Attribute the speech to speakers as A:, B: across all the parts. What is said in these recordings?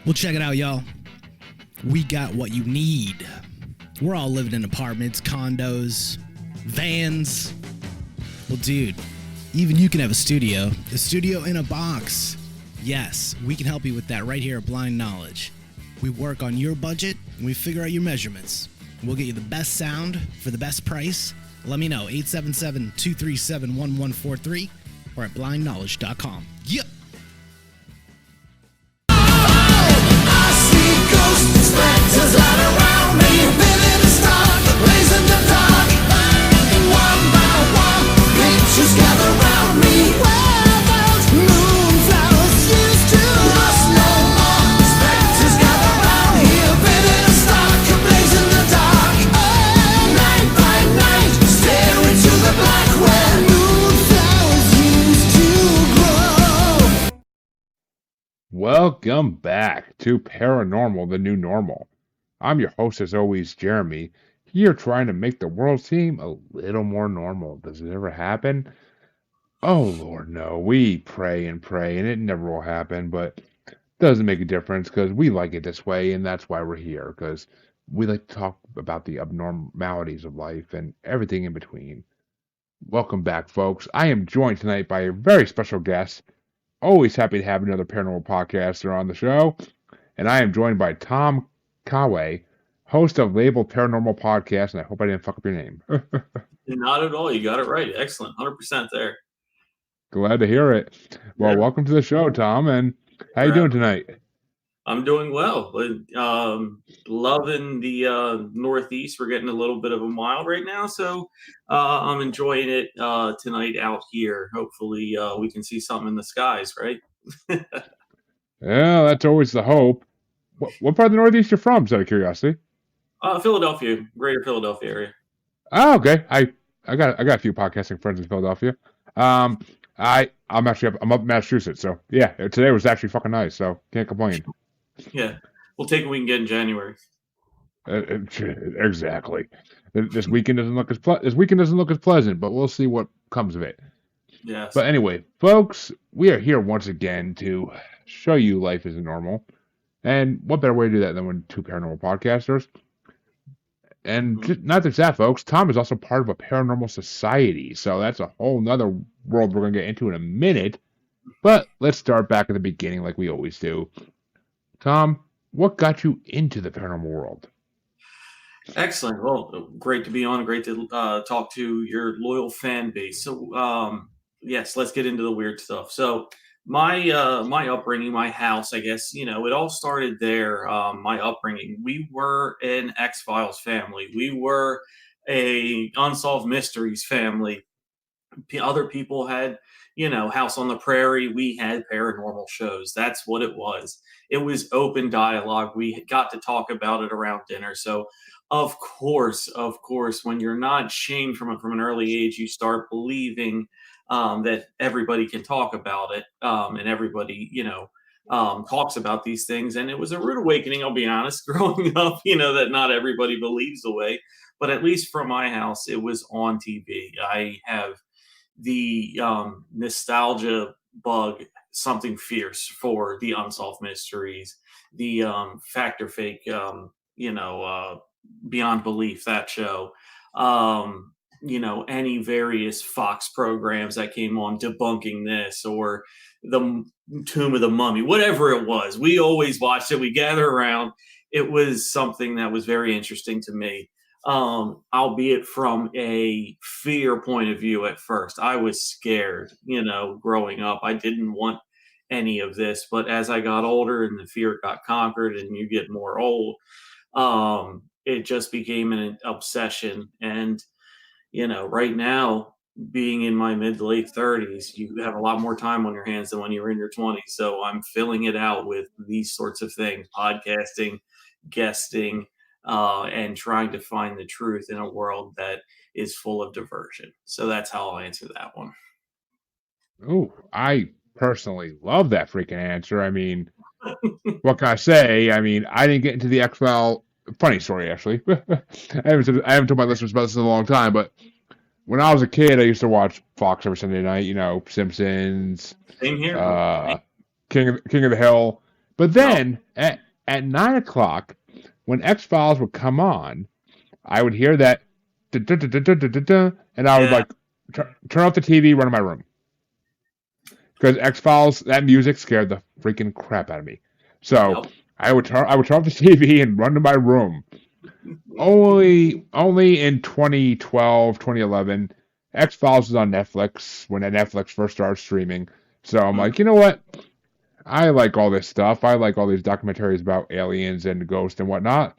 A: Well, check it out, y'all. We got what you need. We're all living in apartments, condos, vans. Well, dude, even you can have a studio in a box. Yes, we can help you with that right here at Blind Knowledge. We work on your budget, and we figure out your measurements. We'll get you the best sound for the best price. Let me know, 877-237-1143 or at blindknowledge.com. Yep.
B: Spectres all around me, living in stark, blazing the dark. One by one, pictures gather round me. Where those moonflowers used to lost no more. Spectres gather round here, living in stark, blazing the dark. Night by night, stare into the black where moonflowers used to grow.
C: Welcome back to Paranormal, the New Normal. I'm your host, as always, Jeremy, here trying to make the world seem a little more normal. Does it ever happen? Oh, Lord, no. We pray, and it never will happen, but it doesn't make a difference because we like it this way, and that's why we're here, because we like to talk about the abnormalities of life and everything in between. Welcome back, folks. I am joined tonight by a very special guest. Always happy to have another paranormal podcaster on the show. And I am joined by Tom Cahue, host of Labeled Paranormal Podcast, and I hope I didn't fuck up your name.
D: Not at all. You got it right. Excellent. 100% there.
C: Glad to hear it. Well, welcome to the show, Tom, and how you doing tonight?
D: I'm doing well. Loving the Northeast. We're getting a little bit of a mild right now, so I'm enjoying it tonight out here. Hopefully we can see something in the skies, right?
C: Yeah, that's always the hope. What part of the Northeast you're from, just out of curiosity?
D: Philadelphia, greater Philadelphia area.
C: Oh, okay. I got a few podcasting friends in Philadelphia. I'm up in Massachusetts, so yeah, today was actually fucking nice, so can't complain.
D: Yeah, we'll take what we can get in January.
C: Exactly. This weekend doesn't look as pleasant, but we'll see what comes of it.
D: Yes.
C: But anyway, folks, we are here once again to show you life isn't normal, and what better way to do that than with two paranormal podcasters? And not just that, folks. Tom is also part of a paranormal society, so that's a whole nother world we're going to get into in a minute. But let's start back at the beginning, like we always do. Tom, what got you into the paranormal world?
D: Excellent. Well, great to be on. Great to talk to your loyal fan base. So, yes, let's get into the weird stuff. So, my upbringing, my house, I guess, it all started there. My upbringing. We were an X-Files family. We were a Unsolved Mysteries family. Other people had, House on the Prairie. We had paranormal shows. That's what it was. It was open dialogue. We got to talk about it around dinner. So, of course, when you're not shamed from an early age, you start believing that everybody can talk about it, and everybody, talks about these things. And it was a rude awakening, I'll be honest, growing up, that not everybody believes the way. But at least from my house, it was on TV. I have the nostalgia bug, something fierce for the Unsolved Mysteries, the Fact or Fake, Beyond Belief, that show. Any various Fox programs that came on debunking this, or the Tomb of the Mummy, whatever it was. We always watched it. We gather around. It was something that was very interesting to me. Albeit from a fear point of view at first. I was scared, growing up. I didn't want any of this, but as I got older and the fear got conquered and you get more old, it just became an obsession. And, right now, being in my mid to late 30s, you have a lot more time on your hands than when you were in your 20s. So I'm filling it out with these sorts of things, podcasting, guesting, and trying to find the truth in a world that is full of diversion. So that's how I'll answer that one.
C: Oh, I personally love that freaking answer. I mean, what can I say? I mean, I didn't get into the X-File. Funny story, actually. I haven't told my listeners about this in a long time, but when I was a kid, I used to watch Fox every Sunday night. Simpsons,
D: Same here.
C: King of the Hill. But
D: No.
C: then at 9 o'clock, when X Files would come on, I would hear that, and I would
D: Yeah.
C: like turn off the TV, run to my room, because X Files, that music scared the freaking crap out of me. So
D: Yep.
C: I would turn off the TV and run to my room. Only in 2012, 2011, X Files was on Netflix when Netflix first started streaming. So I'm like, you know what? I like all this stuff. I like all these documentaries about aliens and ghosts and whatnot.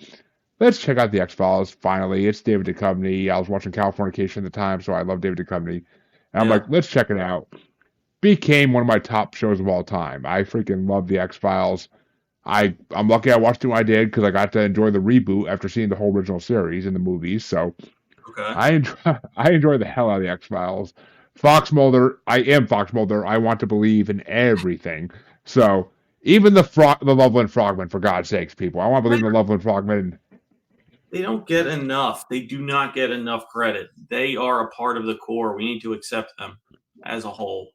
C: Let's check out the X Files. Finally, it's David Duchovny. I was watching Californication at the time, so I love David Duchovny. And I'm like,
D: Yeah.
C: let's check it out. Became one of my top shows of all time. I freaking love the X Files. I'm lucky I watched it when I did because I got to enjoy the reboot after seeing the whole original series in the movies. So
D: Okay.
C: I enjoy the hell out of the X Files. Fox Mulder, I am Fox Mulder. I want to believe in everything. So even the Loveland Frogmen, for God's sakes, people, I want to believe in the Loveland Frogmen.
D: They don't get enough. They do not get enough credit. They are a part of the core. We need to accept them as a whole.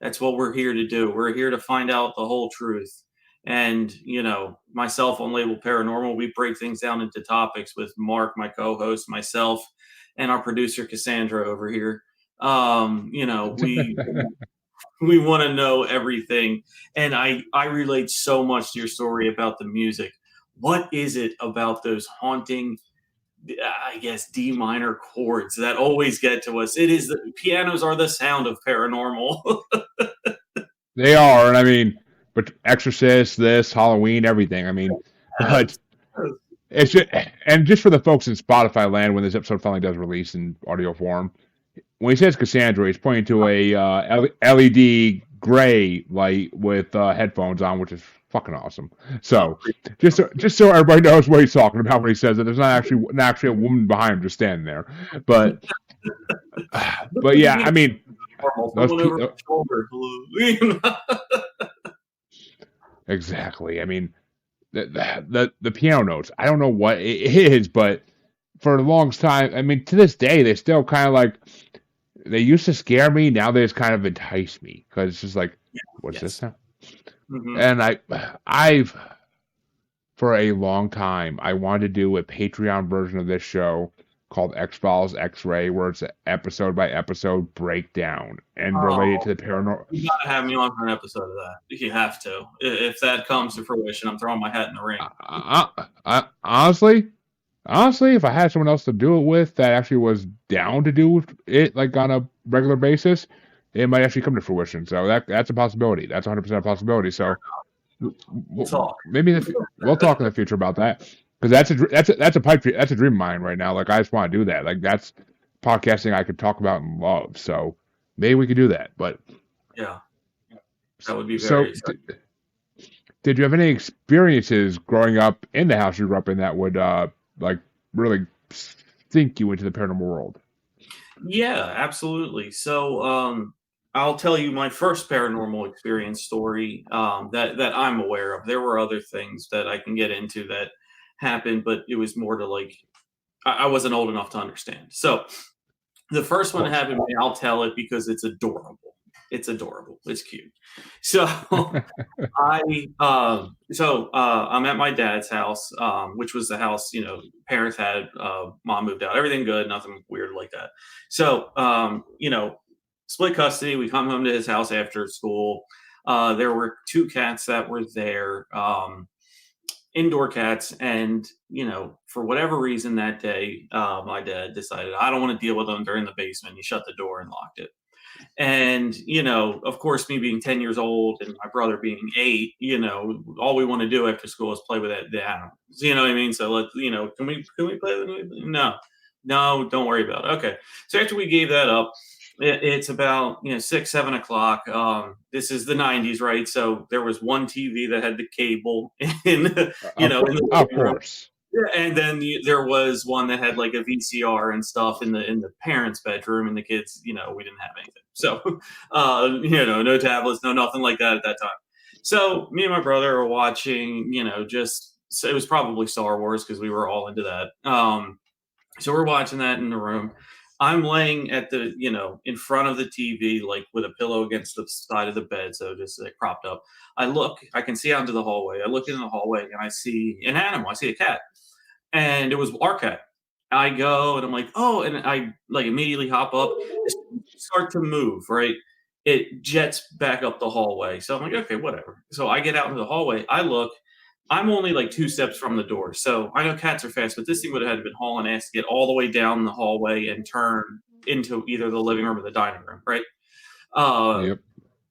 D: That's what we're here to do. We're here to find out the whole truth. And, myself on Label Paranormal, we break things down into topics with Mark, my co host, myself, and our producer, Cassandra, over here. We want to know everything. And I relate so much to your story about the music. What is it about those haunting, I guess, D minor chords that always get to us? It is the pianos are the sound of paranormal.
C: They are, and I mean, but Exorcist, this Halloween, everything. I mean, but it's just, and just for the folks in Spotify land when this episode finally does release in audio form, when he says Cassandra, he's pointing to a LED gray light with headphones on, which is fucking awesome. So just so everybody knows what he's talking about when he says that there's not actually a woman behind him just standing there, but yeah, I mean those
D: Someone over my shoulder.
C: exactly. I mean the piano notes. I don't know what it is, but for the longest time, I mean to this day, they still kind of like. They used to scare me. Now they just kind of entice me because it's just like, what's this now?
D: Mhm.
C: And I've for a long time I wanted to do a Patreon version of this show called X Files X Ray, where it's an episode by episode breakdown and related to the paranormal.
D: You gotta have me on for an episode of that. You have to. If that comes to fruition, I'm throwing my hat in the ring.
C: Honestly, if I had someone else to do it with that actually was down to do it like on a regular basis, it might actually come to fruition. So that's a possibility. That's 100% a possibility. So
D: We'll talk.
C: maybe we'll talk in the future about that because that's a pipe that's a dream of mine right now. Like I just want to do that. Like that's podcasting I could talk about and love. So maybe we could do that. But
D: Yeah, that would be very.
C: Did you have any experiences growing up in the house you grew up in that would like really sink you into the paranormal world?
D: Yeah, absolutely. So, I'll tell you my first paranormal experience story that I'm aware of. There were other things that I can get into that happened, but it was more to like I wasn't old enough to understand. So, the first one happened to me. I'll tell it because it's adorable. It's adorable. It's cute. So I'm at my dad's house, which was the house, parents had, mom moved out, everything good, nothing weird like that. So, split custody. We come home to his house after school. There were two cats that were there, indoor cats. And, for whatever reason that day, my dad decided, I don't want to deal with them. They're in the basement. He shut the door and locked it. And, of course, me being 10 years old and my brother being 8, all we want to do after school is play with the animals. You know what I mean? So can we play with it? No, no, don't worry about it. Okay. So after we gave that up, it's about 6, 7 o'clock. This is the 90s, right? So there was one TV that had the cable in in the
C: Of
D: living room.
C: course.
D: Yeah, and then there was one that had like a VCR and stuff in the parents' bedroom, and the kids, we didn't have anything. So, no tablets, no nothing like that at that time. So me and my brother are watching, so it was probably Star Wars because we were all into that. So we're watching that in the room. I'm laying at the, in front of the TV, like with a pillow against the side of the bed, so just like propped up. I can see out into the hallway. I look into the hallway and I see an animal. I see a cat, and it was our cat. I go and I'm like, oh, and I like immediately hop up, start to move, right? It jets back up the hallway. So I'm like, okay, whatever. So I get out into the hallway. I look, I'm only like 2 steps from the door. So I know cats are fast, but this thing would have had to been hauling ass to get all the way down the hallway and turn into either the living room or the dining room, right? Uh,
C: Yep.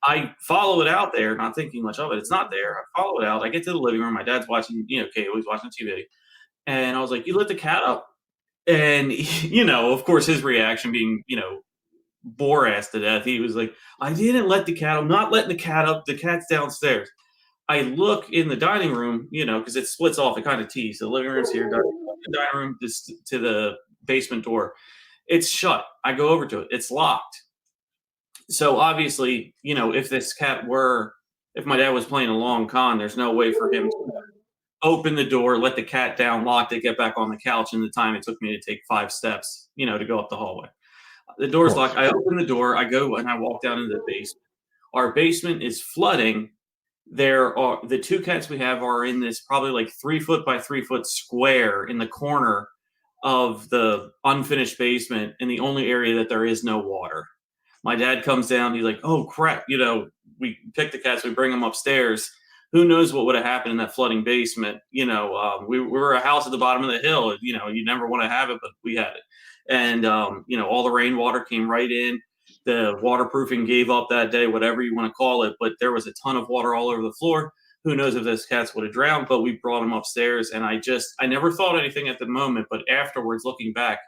D: I follow it out there, not thinking much of it. It's not there. I follow it out. I get to the living room. My dad's watching, Cahue, he's watching TV. And I was like, you let the cat up? And, of course, his reaction being, bore ass to death. He was like, I didn't let the cat, I'm not letting the cat up. The cat's downstairs. I look in the dining room, because it splits off. It kind of tees. The living room's here, the dining room to the basement door. It's shut. I go over to it. It's locked. So obviously, if my dad was playing a long con, there's no way for him to open the door, let the cat down, locked it, get back on the couch in the time it took me to take 5 steps, to go up the hallway. The door's
C: course.
D: locked. I open the door. I go and I walk down into the basement. Our basement is flooding. There are the two cats we have are in this probably like 3 foot by 3 foot square in the corner of the unfinished basement in the only area that there is no water. My dad comes down. He's like, "Oh crap!" We pick the cats. We bring them upstairs. Who knows what would have happened in that flooding basement? We were a house at the bottom of the hill. You never want to have it, but we had it. And all the rainwater came right in. The waterproofing gave up that day, whatever you want to call it. But there was a ton of water all over the floor. Who knows if those cats would have drowned? But we brought them upstairs, and I never thought anything at the moment, but afterwards, looking back,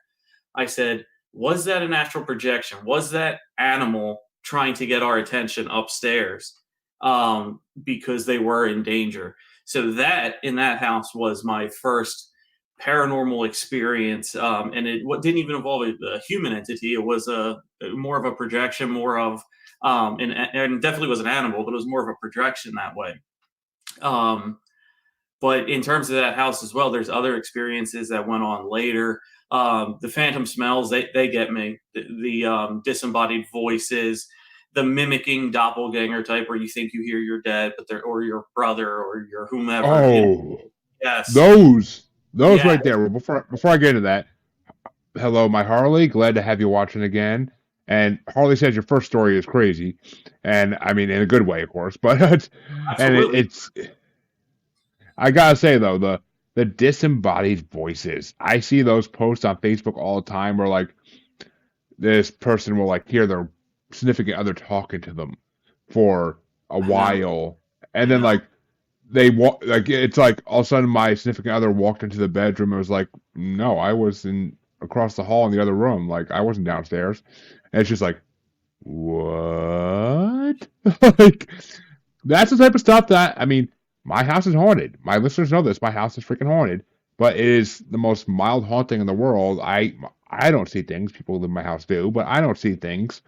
D: I said, was that an astral projection? Was that animal trying to get our attention upstairs? Because they were in danger. So that in that house was my first paranormal experience, and it didn't even involve a human entity. It was more of a projection, more of and definitely was an animal, but it was more of a projection that way. Um, but in terms of that house as well, there's other experiences that went on later. The phantom smells, they get me. The disembodied voices, the mimicking doppelganger type, where you think you hear your dad, but they're or your brother or your whomever.
C: Oh,
D: Yes,
C: those
D: yeah,
C: right there. Well, before I get into that, hello, my Harley. Glad to have you watching again. And Harley says your first story is crazy, and I mean in a good way, of course. But
D: absolutely.
C: it's I gotta say though the disembodied voices. I see those posts on Facebook all the time where like this person will like hear their significant other talking to them for a
D: I know,
C: while, and
D: I
C: then
D: know.
C: like they walk like it's like all of a sudden my significant other walked into the bedroom and was like, no, I was in across the hall in the other room, like I wasn't downstairs, and it's just like what? Like that's the type of stuff that I mean. My house is haunted. My listeners know this. My house is freaking haunted, but it is the most mild haunting in the world. I don't see things. People who live in my house do, but I don't see things.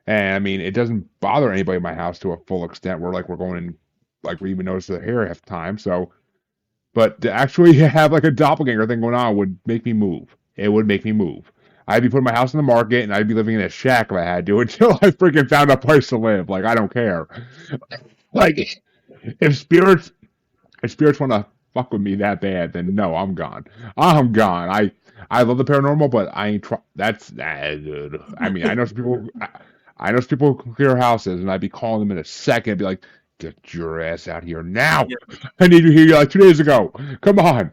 C: And I mean, it doesn't bother anybody in my house to a full extent where like we're going in, like we even notice the hair half the time. So, but to actually have like a doppelganger thing going on would make me move. It would make me move. I'd be putting my house in the market and I'd be living in a shack if I had to until I freaking found a place to live. Like I don't care. Like if spirits want to fuck with me that bad, then no, I'm gone. I'm gone. I love the paranormal, but I ain't try. That's dude. I mean, I know some people. I know some people who can clear houses, and I'd be calling them in a second. I'd be like, "Get your ass out here now!
D: Yeah,
C: I need to hear you like 2 days ago. Come on!"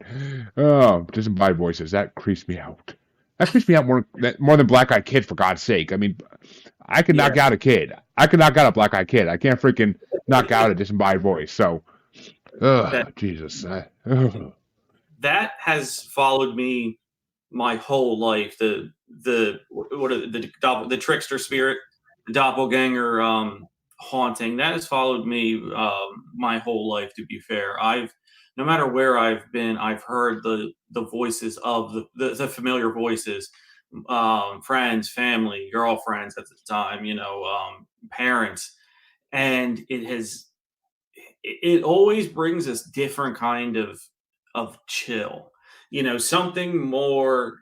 C: Oh, disembodied voices. That creeps me out. That creeps me out more than Black Eyed Kid, for God's sake. I mean, I can
D: yeah.
C: knock out a kid. I can knock out a Black Eyed Kid. I can't freaking knock out a disembodied voice. So.
D: That
C: Jesus.
D: that has followed me my whole life. The what are the trickster spirit, the doppelganger haunting that has followed me my whole life. To be fair, I've no matter where I've been, I've heard the voices of the familiar voices, friends, family, girlfriends at the time, parents, and it always brings us different kind of chill, something more.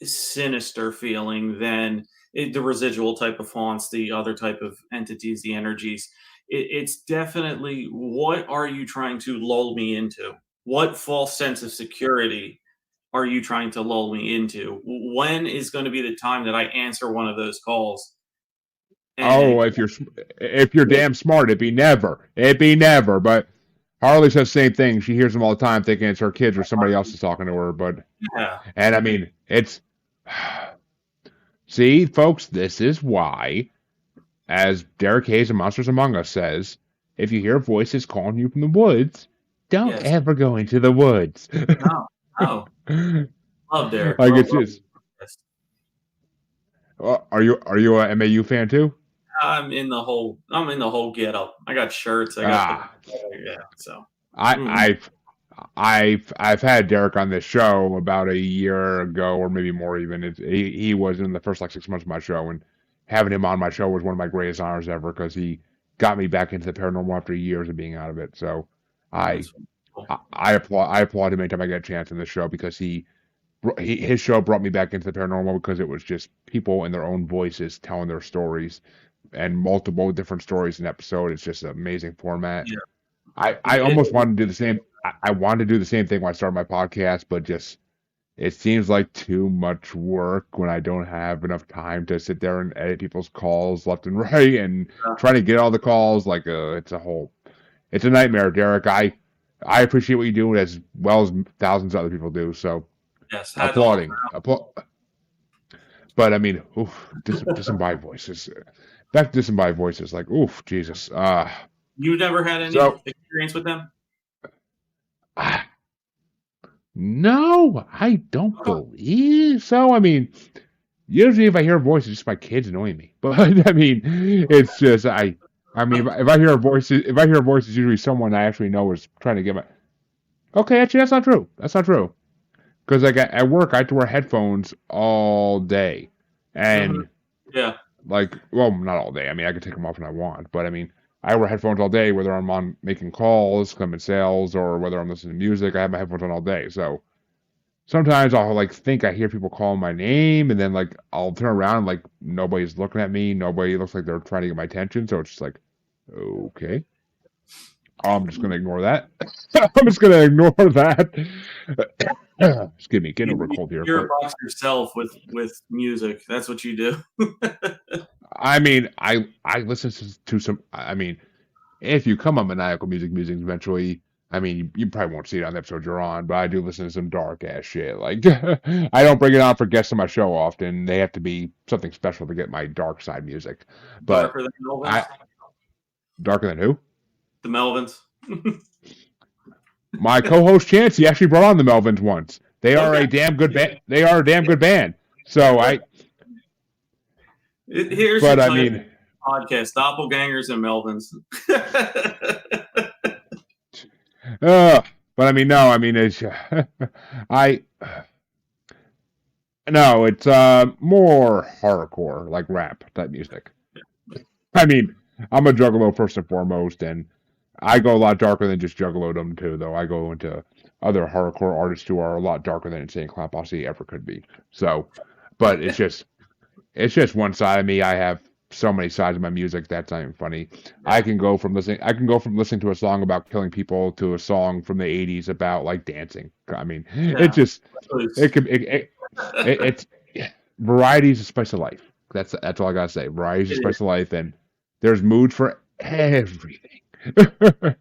D: sinister feeling than the residual type of haunts, the other type of entities, the energies. It's definitely, what are you trying to lull me into? What false sense of security are you trying to lull me into? When is going to be the time that I answer one of those calls? And
C: Oh, if you're damn smart, it'd be never. It'd be never. But Harley says the same thing. She hears them all the time, thinking it's her kids or somebody else is talking to her. But
D: yeah,
C: and I mean, it's see, folks, this is why, as Derek Hayes of Monsters Among Us says, if you hear voices calling you from the woods, don't
D: yes,
C: ever go into the woods.
D: no, no, love Derek,
C: Like
D: love,
C: it's
D: love.
C: just. Are you a MAU fan too?
D: I'm in the whole get up. I got shirts. I got the
C: Ah,
D: yeah. So
C: I,
D: mhm.
C: I've had Derek on this show about a year ago, or maybe more even. He was in the first like 6 months of my show, and having him on my show was one of my greatest honors ever because he got me back into the paranormal after years of being out of it. So I
D: That's cool.
C: I applaud him anytime I get a chance in the show because his show brought me back into the paranormal because it was just people in their own voices telling their stories and multiple different stories in episode. It's just an amazing format.
D: Yeah,
C: I
D: it,
C: almost wanted to do the same. I wanted to do the same thing when I started my podcast, but just it seems like too much work when I don't have enough time to sit there and edit people's calls left and right and trying to get all the calls. Like it's a nightmare, Derek. I appreciate what you do as well as thousands of other people do. So
D: yes, had to offer.
C: applauding. But I mean, oof, disembodied voices. Back to disembodied voices. Like, oof, Jesus.
D: You never had any
C: So
D: experience with them?
C: ah, no, I don't
D: Okay.
C: believe so. I mean, usually if I hear a voice, it's just my kids annoying me. But I mean, it's just I mean, if I hear a voice, it's usually someone I actually know is trying to get my. Okay, actually, that's not true. That's not true. Because like at work, I have to wear headphones all day,
D: hmm
C: and
D: Yeah.
C: like, well, not all day. I mean, I can take them off when I want, but I mean, I wear headphones all day, whether I'm on making calls, coming sales, or whether I'm listening to music. I have my headphones on all day, so sometimes I'll like think I hear people calling my name, and then like I'll turn around and like nobody's looking at me. Nobody looks like they're trying to get my attention. So it's just like, okay, I'm just gonna ignore that. I'm just gonna ignore that. Excuse me, getting over a
D: You
C: cold here.
D: you're a
C: But
D: box yourself with music. That's what you do.
C: I mean, I listen to some. I mean, if you come on maniacal music eventually. I mean, you probably won't see it on the episode you're on, but I do listen to some dark ass shit. Like, I don't bring it on for guests on my show often. They have to be something special to get my dark side music. But
D: Darker than
C: I
D: Melvins.
C: darker than who?
D: The Melvins.
C: My co-host Chancey actually brought on the Melvins once. They are
D: Okay.
C: a damn good band. They are a damn good band. So
D: Here's your
C: but I
D: title
C: mean,
D: podcast: Doppelgangers and Melvins.
C: uh, but I mean, no, I mean, it's I no, it's more horrorcore, like rap type music. I mean, I'm a juggalo first and foremost, and I go a lot darker than just juggalodom too. Though I go into other hardcore artists who are a lot darker than Insane Clown Posse ever could be. So, but it's just one side of me. I have so many sides of my music that's not even funny. I can go from listening to a song about killing people to a song from the '80s about like dancing. I mean, it
D: Yeah.
C: just
D: Please.
C: it can it's variety is a spice of life. That's all I gotta say. Variety is a
D: It is.
C: spice of life, and there's mood for everything.
D: Well,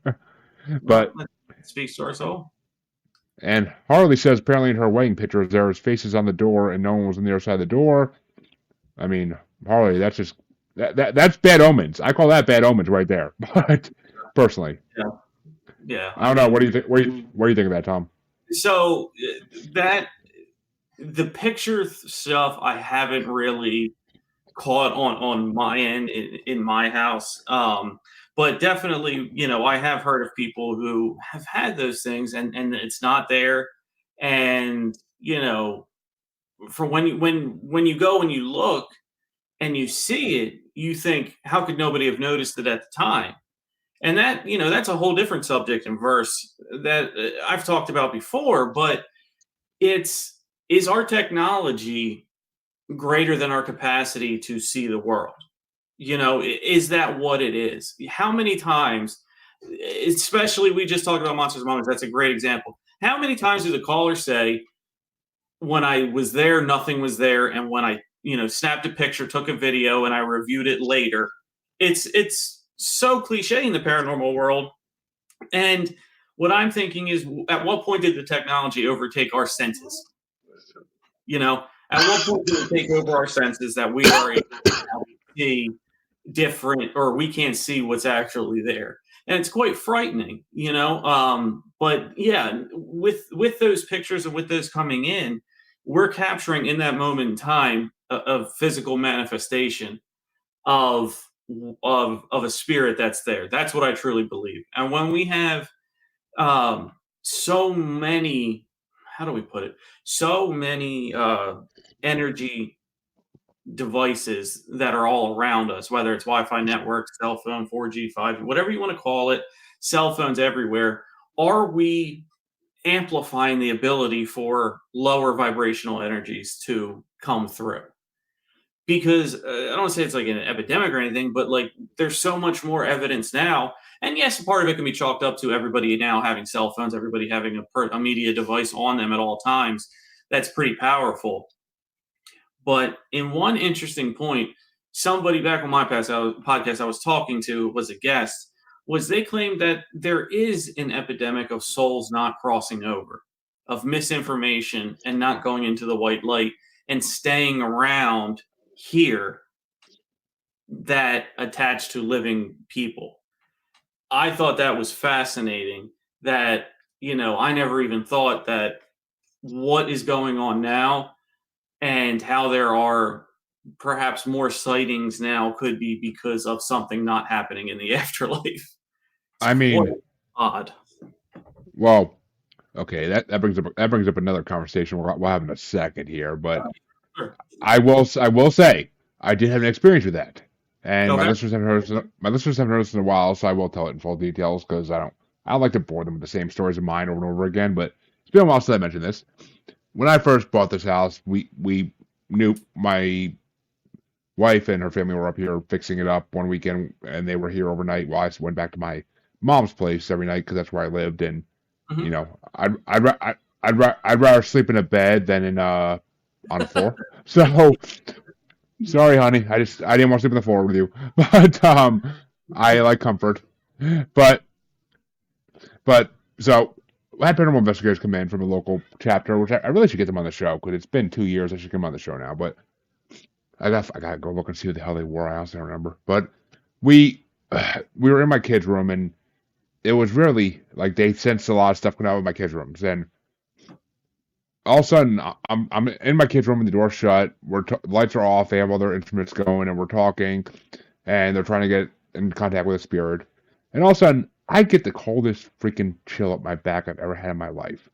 C: But
D: it speaks to our soul.
C: and Harley says apparently in her wedding pictures there was faces on the door and no one was on the other side of the door. I mean, Harley, that's just that's bad omens. I call that bad omens right there. But personally,
D: Yeah. Yeah.
C: I
D: I
C: don't know. What do
D: mean,
C: you think? What do you think of that, Tom?
D: so that the picture stuff I haven't really caught on my end in my house. But definitely, I have heard of people who have had those things and it's not there. And, for when you go and you look and you see it, you think, how could nobody have noticed it at the time? And that's a whole different subject and verse that I've talked about before, but it's is our technology greater than our capacity to see the world? Is that what it is? How many times, especially we just talked about Monsters and Moments, that's a great example. How many times do the callers say, when I was there, nothing was there, and when I, snapped a picture, took a video, and I reviewed it later? It's so cliche in the paranormal world. And what I'm thinking is, at what point did the technology overtake our senses? At what point did it take over our senses that we are able to see different, or we can't see what's actually there? And it's quite frightening. But yeah, with those pictures and with those coming in, we're capturing in that moment in time a physical manifestation of of a spirit that's there. That's what I truly believe. And when we have so many, how do we put it, so many energy devices that are all around us, whether it's Wi-Fi networks, cell phone, 4G, 5G, whatever you want to call it, cell phones everywhere, are we amplifying the ability for lower vibrational energies to come through? Because I don't want to say it's like an epidemic or anything, but like there's so much more evidence now. And yes, part of it can be chalked up to everybody now having cell phones, everybody having a media device on them at all times. That's pretty powerful. But in one interesting point, somebody back on my podcast I was talking to, was a guest, was they claimed that there is an epidemic of souls not crossing over, of misinformation and not going into the white light and staying around here, that attached to living people. I thought that was fascinating, that, I never even thought that what is going on now and how there are perhaps more sightings now could be because of something not happening in the afterlife. It's
C: I mean,
D: quite odd.
C: well, okay, that brings up another conversation we'll have in a second here, but
D: Sure.
C: I will say I did have an experience with that, and my
D: Okay.
C: listeners haven't heard this in a while, so I will tell it in full details because I don't like to bore them with the same stories of mine over and over again. But it's been a while since I mentioned this. When I first bought this house, we knew my wife and her family were up here fixing it up one weekend, and they were here overnight while I went back to my mom's place every night because that's where I lived. And
D: Mhm.
C: I'd rather sleep in a bed than on the floor. So sorry, honey, I didn't want to sleep on the floor with you, but I like comfort. But so I had paranormal investigators come in from a local chapter, which I really should get them on the show because it's been 2 years. I should get them on the show now, but I gotta go look and see what the hell they wore. I also don't remember. But we were in my kids' room, and it was really like they sensed a lot of stuff coming out of my kids' rooms. And all of a sudden, I'm in my kids' room and the door's shut. Lights are off. They have all their instruments going, and we're talking, and they're trying to get in contact with a spirit. And all of a sudden, I get the coldest freaking chill up my back I've ever had in my life.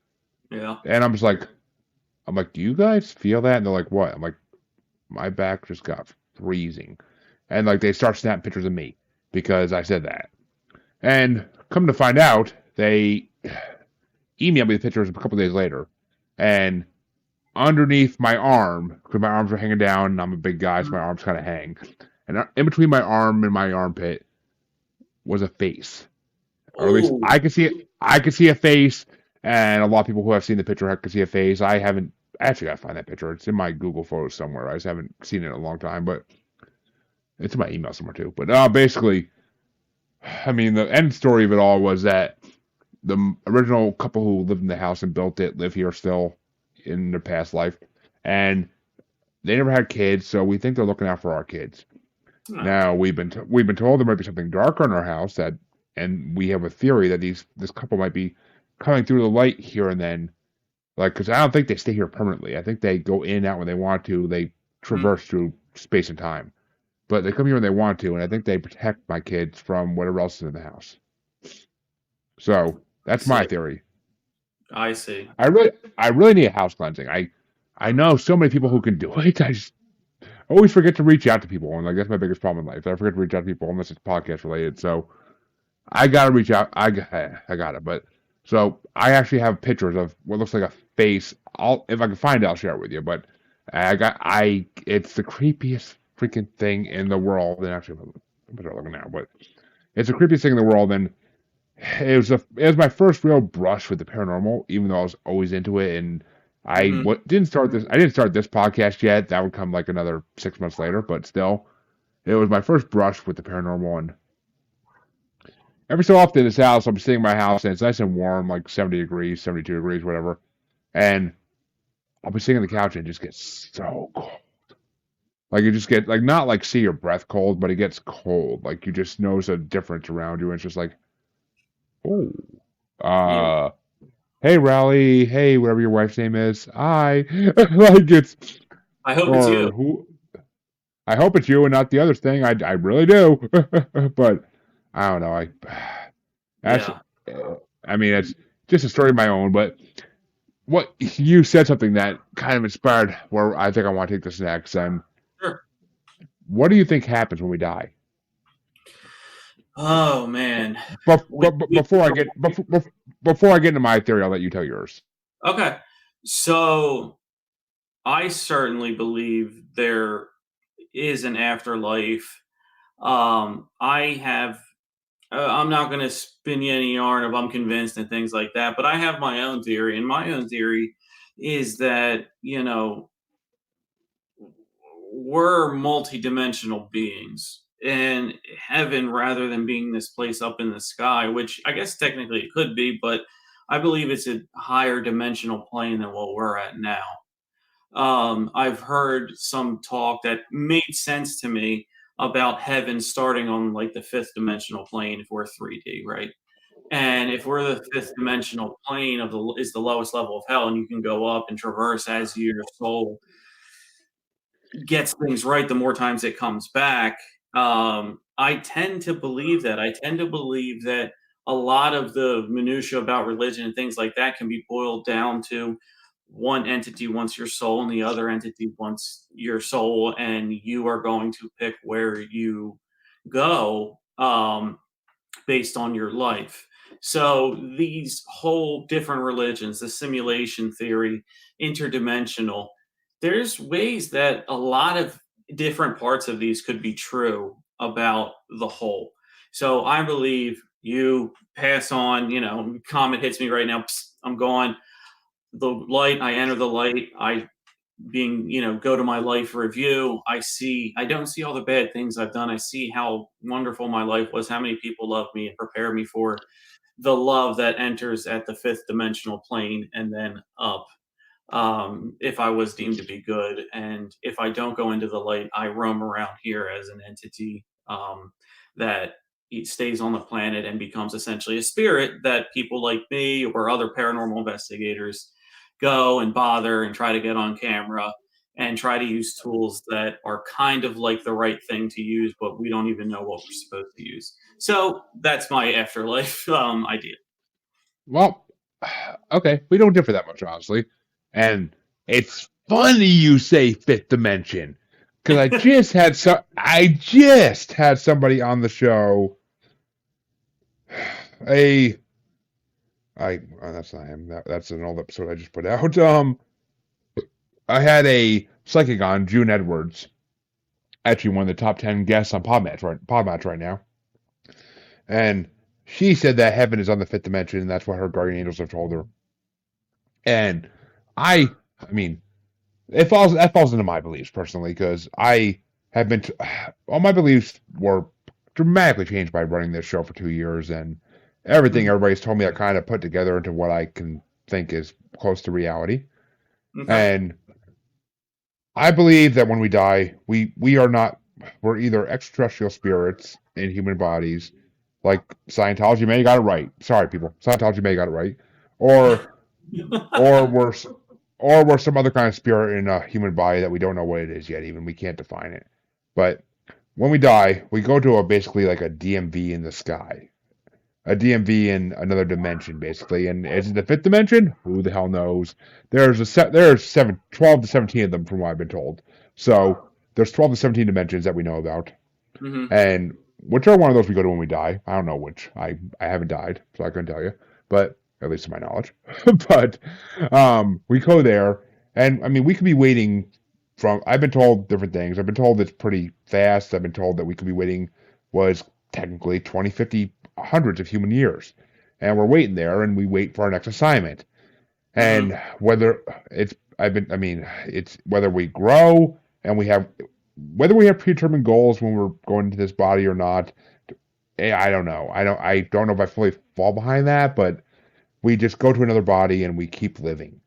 D: Yeah.
C: And I'm like, do you guys feel that? And they're like, what? I'm like, my back just got freezing. And like they start snapping pictures of me because I said that. And come to find out, they emailed me the pictures a couple days later. And underneath my arm, because my arms were hanging down, and I'm a big guy, so my arms kind of hang. And in between my arm and my armpit was a face, or at least
D: Ooh.
C: I could see it. I could see a face, and a lot of people who have seen the picture could see a face. I haven't. I actually gotta find that picture. It's in my Google Photos somewhere. I just haven't seen it in a long time, but it's in my email somewhere too. But basically, I mean, the end story of it all was that the original couple who lived in the house and built it live here still in their past life, and they never had kids, so we think they're looking out for our kids.
D: No.
C: Now we've been told there might be something darker in our house and we have a theory that this couple might be coming through the light here and then, like because I don't think they stay here permanently. I think they go in and out when they want to. They traverse through space and time, but they come here when they want to, and I think they protect my kids from whatever else is in the house. So that's my theory.
D: I see.
C: I really need a house cleansing. I know so many people who can do it. I just always forget to reach out to people, and like that's my biggest problem in life. I forget to reach out to people unless it's podcast related. So I gotta reach out. I got it. But So I actually have pictures of what looks like a face. If I can find it, I'll share it with you. But it's the creepiest freaking thing in the world. And actually, I'm start looking now, but it's the creepiest thing in the world. And it was my first real brush with the paranormal, even though I was always into it. And
D: Hmm.
C: didn't start this. I didn't start this podcast yet. That would come like another 6 months later. But still, it was my first brush with the paranormal. And every so often, this house, I'm sitting in my house, and it's nice and warm, like 70 degrees, 72 degrees, whatever. And I'll be sitting on the couch and it just gets so cold. Like you just get like not like see your breath cold, but it gets cold. Like you just notice a difference around you, and it's just like, oh,
D: Yeah.
C: uh, hey Rally, hey whatever your wife's name is, hi. Like it's
D: I hope it's you.
C: or who? I hope it's you and not the other thing. I really do, but I don't know. That's
D: Yeah.
C: I mean it's just a story of my own, but what you said something that kind of inspired where I think I want to take this next. And
D: Sure.
C: what do you think happens when we die?
D: Oh man.
C: But before I get into my theory, I'll let you tell yours.
D: Okay. So I certainly believe there is an afterlife. I have. I'm not going to spin you any yarn if I'm convinced and things like that, but I have my own theory, and my own theory is that we're multidimensional beings. And heaven, rather than being this place up in the sky, which I guess technically it could be, but I believe it's a higher dimensional plane than what we're at now. I've heard some talk that made sense to me about heaven starting on like the fifth dimensional plane if we're 3D, right? And if we're the fifth dimensional plane of the is the lowest level of hell, and you can go up and traverse as your soul gets things right, the more times it comes back. I tend to believe that. I tend to believe that a lot of the minutia about religion and things like that can be boiled down to one entity wants your soul and the other entity wants your soul, and you are going to pick where you go based on your life. So these whole different religions, the simulation theory, interdimensional, there's ways that a lot of different parts of these could be true about the whole. So I believe you pass on, comet hits me right now, psst, I'm gone. The light, I enter the light, I go to my life review, I don't see all the bad things I've done. I see how wonderful my life was, how many people love me and prepare me for the love that enters at the fifth dimensional plane and then up, if I was deemed to be good. And if I don't go into the light, I roam around here as an entity that stays on the planet and becomes essentially a spirit that people like me or other paranormal investigators go and bother and try to get on camera and try to use tools that are kind of like the right thing to use, but we don't even know what we're supposed to use. So that's my afterlife idea.
C: Well, okay, we don't differ that much, honestly. And it's funny you say fifth dimension because I just had somebody on the show. A that's not him. That's an old episode I just put out. I had a psychic on, June Edwards, actually one of the top 10 guests on Podmatch right now, and she said that heaven is on the fifth dimension, and that's what her guardian angels have told her. And I mean, that falls into my beliefs personally because I have been all my beliefs were dramatically changed by running this show for 2 years, and everything
D: Mhm.
C: everybody's told me I kind of put together into what I can think is close to reality.
D: Okay.
C: And I believe that when we die, we're either extraterrestrial spirits in human bodies, like Scientology may have got it right. Sorry, people, Scientology may have got it right, or or we're or we're some other kind of spirit in a human body that we don't know what it is yet. Even we can't define it. But when we die, we go to basically like a DMV in the sky, a DMV in another dimension, basically. And is it the fifth dimension? Who the hell knows? There's 12 to 17 of them from what I've been told. So there's 12 to 17 dimensions that we know about,
D: Hmm.
C: and whichever one of those we go to when we die, I don't know which. I haven't died, so I couldn't tell you. But at least to my knowledge. But we go there, and I mean, we could be waiting from. I've been told different things. I've been told it's pretty fast. I've been told that we could be waiting was technically 20, 50, hundreds of human years, and we're waiting there, and we wait for our next assignment.
D: Mm-hmm.
C: And whether it's I've been, I mean, it's whether we grow and we have whether we have predetermined goals when we're going into this body or not. I don't know. I don't know if I fully fall behind that, but we just go to another body and we keep living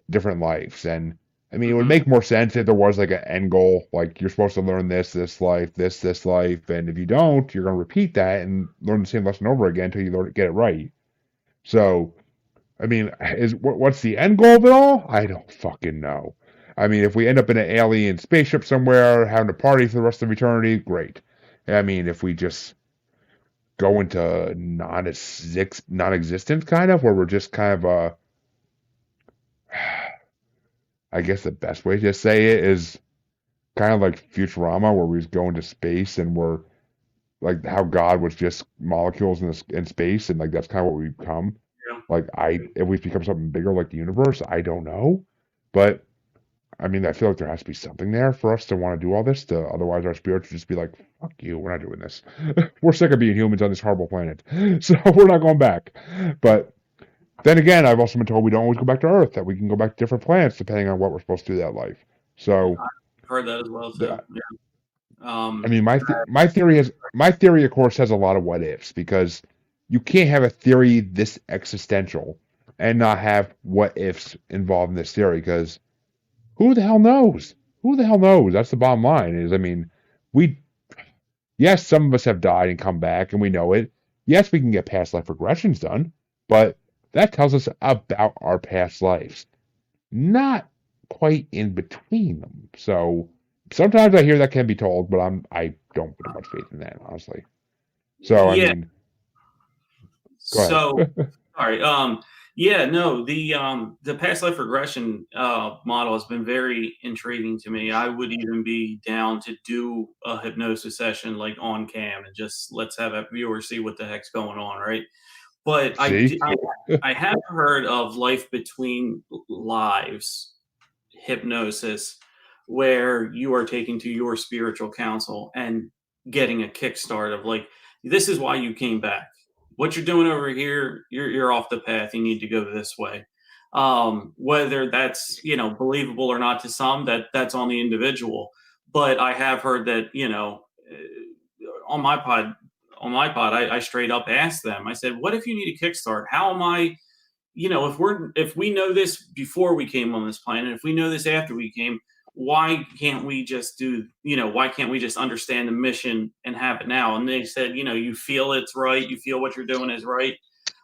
C: different lives. And I mean, it would
D: Mm-hmm.
C: make more sense if there was like an end goal, like you're supposed to learn this life, this life, and if you don't, you're going to repeat that and learn the same lesson over again until you get it right. So, I mean, what's the end goal of it all? I don't fucking know. I mean, if we end up in an alien spaceship somewhere having a party for the rest of eternity, great. I mean, if we just go into non-existence kind of, where we're just kind of I guess the best way to say it is kind of like Futurama, where we just go into space and we're like how God was just molecules in space, and like that's kind of what we become.
D: Yeah.
C: Like if we become something bigger like the universe, I don't know, but I mean, I feel like there has to be something there for us to want to do all this. To otherwise, our spirits would just be like, "Fuck you, we're not doing this. We're sick of being humans on this horrible planet, so we're not going back." But then again, I've also been told we don't always go back to Earth; that we can go back to different planets depending on what we're supposed to do that life. So,
D: I've heard that as well too. Yeah.
C: I mean, my theory, of course, has a lot of what ifs because you can't have a theory this existential and not have what ifs involved in this theory because who the hell knows? Who the hell knows? That's the bottom line. Is I mean, we yes, some of us have died and come back, and we know it. Yes, we can get past life regressions done, but that tells us about our past lives, not quite in between them. So sometimes I hear that can be told, but I don't put much faith in that, honestly. So I
D: Yeah.
C: mean, go
D: So,
C: ahead.
D: sorry. Yeah, no, the past life regression model has been very intriguing to me. I would even be down to do a hypnosis session like on cam and just let's have a viewer see what the heck's going on, right? But
C: See,
D: I have heard of life between lives hypnosis where you are taking to your spiritual counsel and getting a kickstart of like, this is why you came back. What you're doing over here, you're off the path. You need to go this way. Whether that's believable or not to some, that's on the individual. But I have heard that on my pod I straight up asked them. I said, "What if you need a kickstart? How am I if we know this before we came on this planet, if we know this after we came, why can't we just why can't we just understand the mission and have it now?" And they said, you feel it's right, you feel what you're doing is right.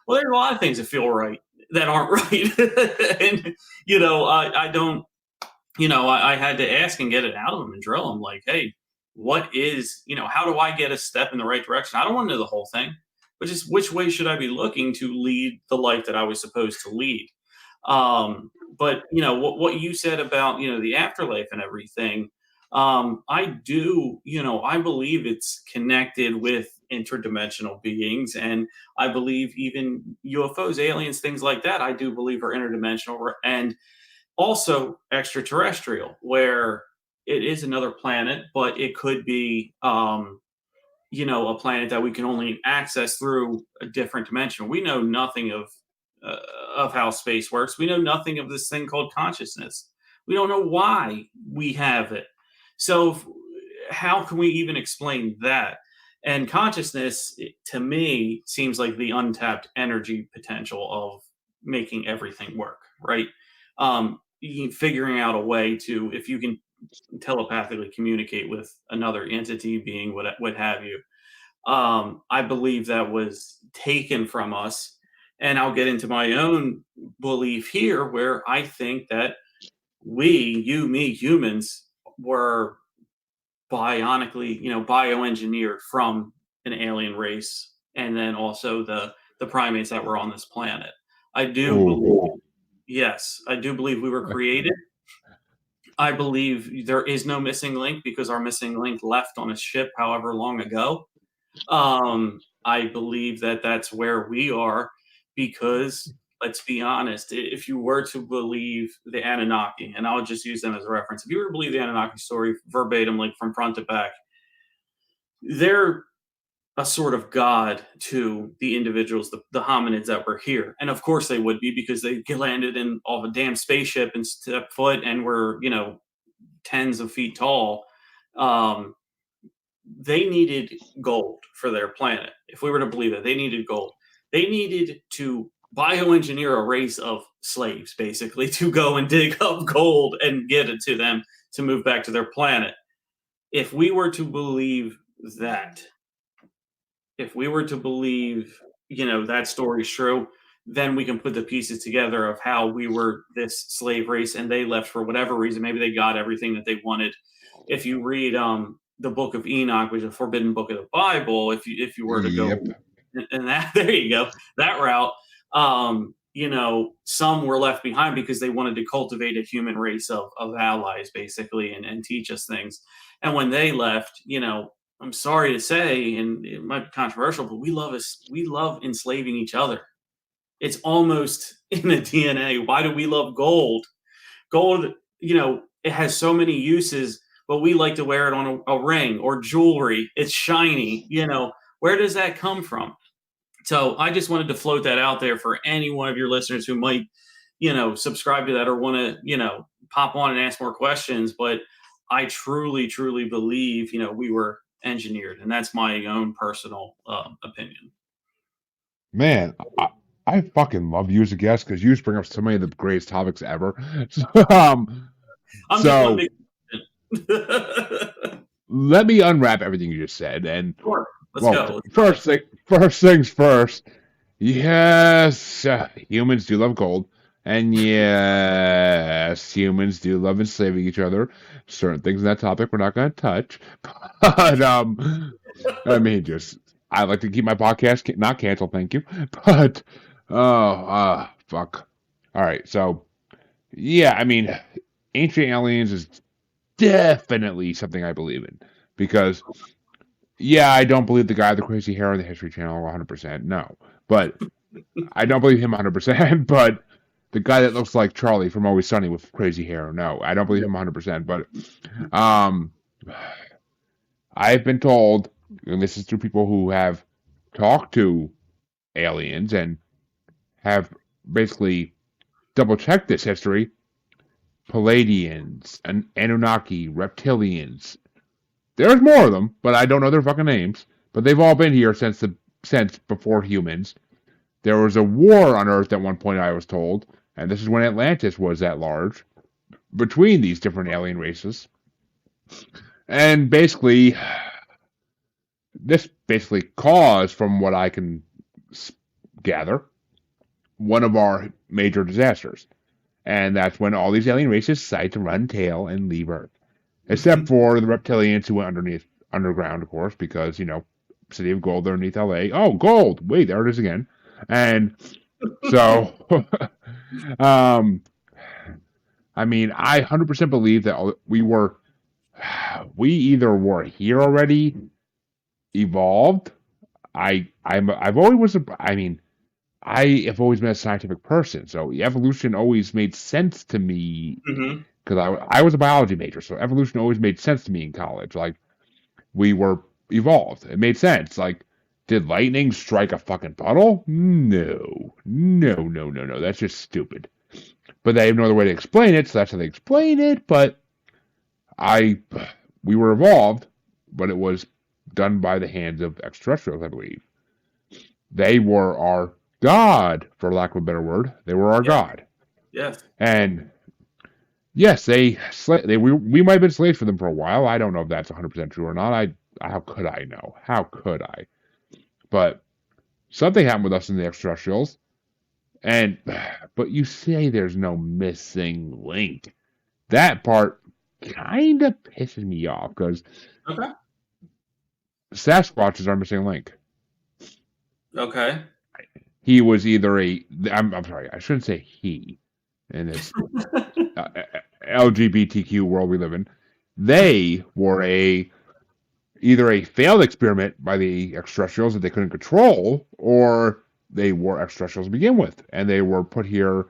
D: Well, there's a lot of things that feel right that aren't right. And I don't, I had to ask and get it out of them and drill them like, hey, what is, how do I get a step in the right direction? I don't want to know the whole thing, but just which way should I be looking to lead the life that I was supposed to lead? But what you said about the afterlife and everything, I do, I believe it's connected with interdimensional beings, and I believe even UFOs, aliens, things like that. I do believe are interdimensional and also extraterrestrial, where it is another planet, but it could be a planet that we can only access through a different dimension. We know nothing of how space works. We know nothing of this thing called consciousness. We don't know why we have it. So how can we even explain that? And consciousness, to me, seems like the untapped energy potential of making everything work, right? Figuring out a way to, if you can telepathically communicate with another entity, being what have you. I believe that was taken from us. And I'll get into my own belief here, where I think that me, humans, were bioengineered from an alien race, and then also the primates that were on this planet. I do believe,
C: ooh,
D: yes, I do believe we were created. I believe there is no missing link because our missing link left on a ship however long ago. I believe that that's where we are because let's be honest, if you were to believe the Anunnaki, and I'll just use them as a reference, if you were to believe the Anunnaki story verbatim, like from front to back, they're a sort of god to the individuals, the hominids that were here. And of course they would be, because they landed in off a damn spaceship and stepped foot and were, tens of feet tall. Um, they needed gold for their planet. If we were to believe it, they needed gold. They needed to bioengineer a race of slaves, basically, to go and dig up gold and get it to them to move back to their planet. If we were to believe that, if we were to believe, that story's true, then we can put the pieces together of how we were this slave race and they left for whatever reason. Maybe they got everything that they wanted. If you read the Book of Enoch, which is a forbidden book of the Bible, if you were to go and that, there you go, that route, some were left behind because they wanted to cultivate a human race of allies, basically, and teach us things. And when they left, I'm sorry to say, and it might be controversial, but we love enslaving each other. It's almost in the DNA. Why do we love gold? Gold, it has so many uses, but we like to wear it on a ring or jewelry. It's shiny. Where does that come from? So I just wanted to float that out there for any one of your listeners who might, subscribe to that or want to, pop on and ask more questions. But I truly, truly believe, we were engineered, and that's my own personal opinion.
C: Man, I fucking love you as a guest because you just bring up so many of the greatest topics ever. So,
D: I'm just one big
C: let me unwrap everything you just said. And
D: sure, let's go.
C: First things first. Yes, humans do love gold, and yes, humans do love enslaving each other. Certain things in that topic we're not going to touch, but I mean, I like to keep my podcast not canceled, thank you. But fuck. All right, so yeah, I mean, ancient aliens is definitely something I believe in because, yeah, I don't believe the guy with the crazy hair on the History Channel 100%. No, but I don't believe him 100%. But the guy that looks like Charlie from Always Sunny with crazy hair, no, I don't believe him 100%. But I've been told, and this is through people who have talked to aliens and have basically double checked this history. Palladians, Anunnaki, reptilians. There's more of them, but I don't know their fucking names. But they've all been here since before humans. There was a war on Earth at one point, I was told, and this is when Atlantis was at large, between these different alien races. And basically, this caused, from what I can gather, one of our major disasters. And that's when all these alien races decide to run tail and leave Earth. Except for the reptilians who went underground, of course, because, City of Gold underneath LA. Oh, gold! Wait, there it is again. And so, I mean, I 100% believe that we either were here already, evolved. I have always been a scientific person, so evolution always made sense to me because I was a biology major, so evolution always made sense to me in college. Like, we were evolved. It made sense. Like, did lightning strike a fucking puddle? No. That's just stupid. But they have no other way to explain it, so that's how they explain it. But we were evolved, but it was done by the hands of extraterrestrials, I believe. They were our God, for lack of a better word. They were our God.
D: Yes.
C: And yes, we might have been slaves for them for a while. I don't know if that's 100% true or not. How could I know? How could I? But something happened with us in the extraterrestrials. But you say there's no missing link. That part kind of pisses me off because Sasquatch is our missing link.
D: Okay.
C: He was either I'm sorry, I shouldn't say he in this LGBTQ world we live in. They were either a failed experiment by the extraterrestrials that they couldn't control, or they were extraterrestrials to begin with, and they were put here,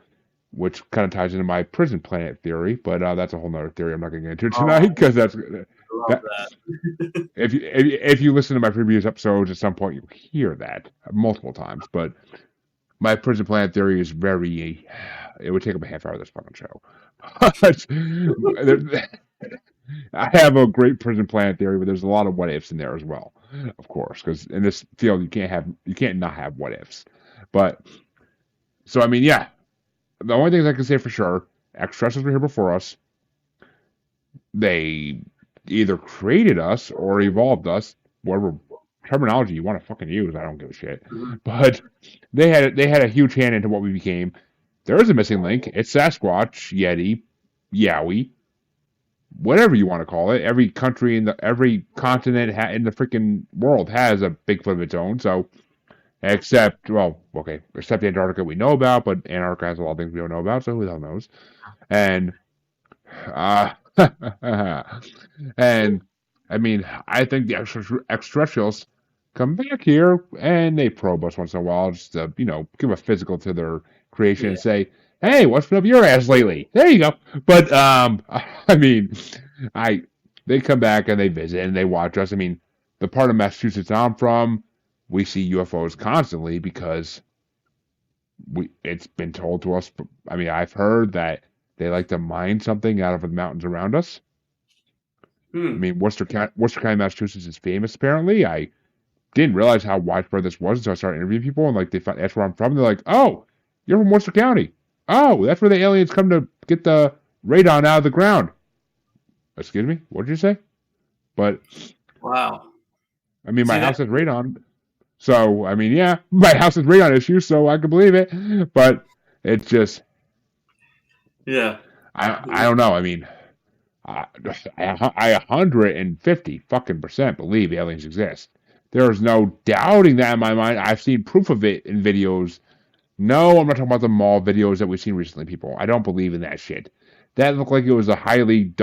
C: which kind of ties into my prison planet theory. But that's a whole nother theory I'm not going to get into tonight
D: Oh,
C: because that's
D: I love
C: that.
D: that.
C: If you listen to my previous episodes, at some point you hear that multiple times. But my prison planet theory is very. It would take up a half hour of this fucking show. But I have a great prison planet theory, but there's a lot of what ifs in there as well, of course, because in this field you can't not have what ifs. But so I mean, yeah, the only things I can say for sure, extraterrestrials were here before us. They either created us or evolved us, whatever terminology you want to fucking use. I don't give a shit.
D: Mhm.
C: But they had a huge hand into what we became. There is a missing link. It's Sasquatch, Yeti, Yowie, whatever you want to call it. Every country in every continent in the freaking world has a Bigfoot of its own. So except except Antarctica we know about, but Antarctica has a lot of things we don't know about. So who the hell knows? And uh, and I mean, I think the extraterrestrials come back here and they probe us once in a while, just to give a physical to their creation
D: Yeah.
C: and say, "Hey, what's been up your ass lately?" There you go. But I mean, I they come back and they visit and they watch us. I mean, the part of Massachusetts I'm from, we see UFOs constantly because it's been told to us. I mean, I've heard that they like to mine something out of the mountains around us. I
D: Hmm.
C: mean, Worcester County, Massachusetts is famous. Apparently, I didn't realize how widespread this was until I started interviewing people, and like that's where I'm from. They're like, "Oh, you're from Worcester County. Oh, that's where the aliens come to get the radon out of the ground." Excuse me, what did you say? But
D: Wow.
C: I mean, my
D: See that?
C: house has radon, so I mean, yeah, my house has radon issues, so I can believe it. But it's just,
D: Yeah.
C: I don't know. I mean, I 150 fucking percent believe aliens exist. There is no doubting that in my mind. I've seen proof of it in videos. No, I'm not talking about the mall videos that we've seen recently, people. I don't believe in that shit. That looked like it was a highly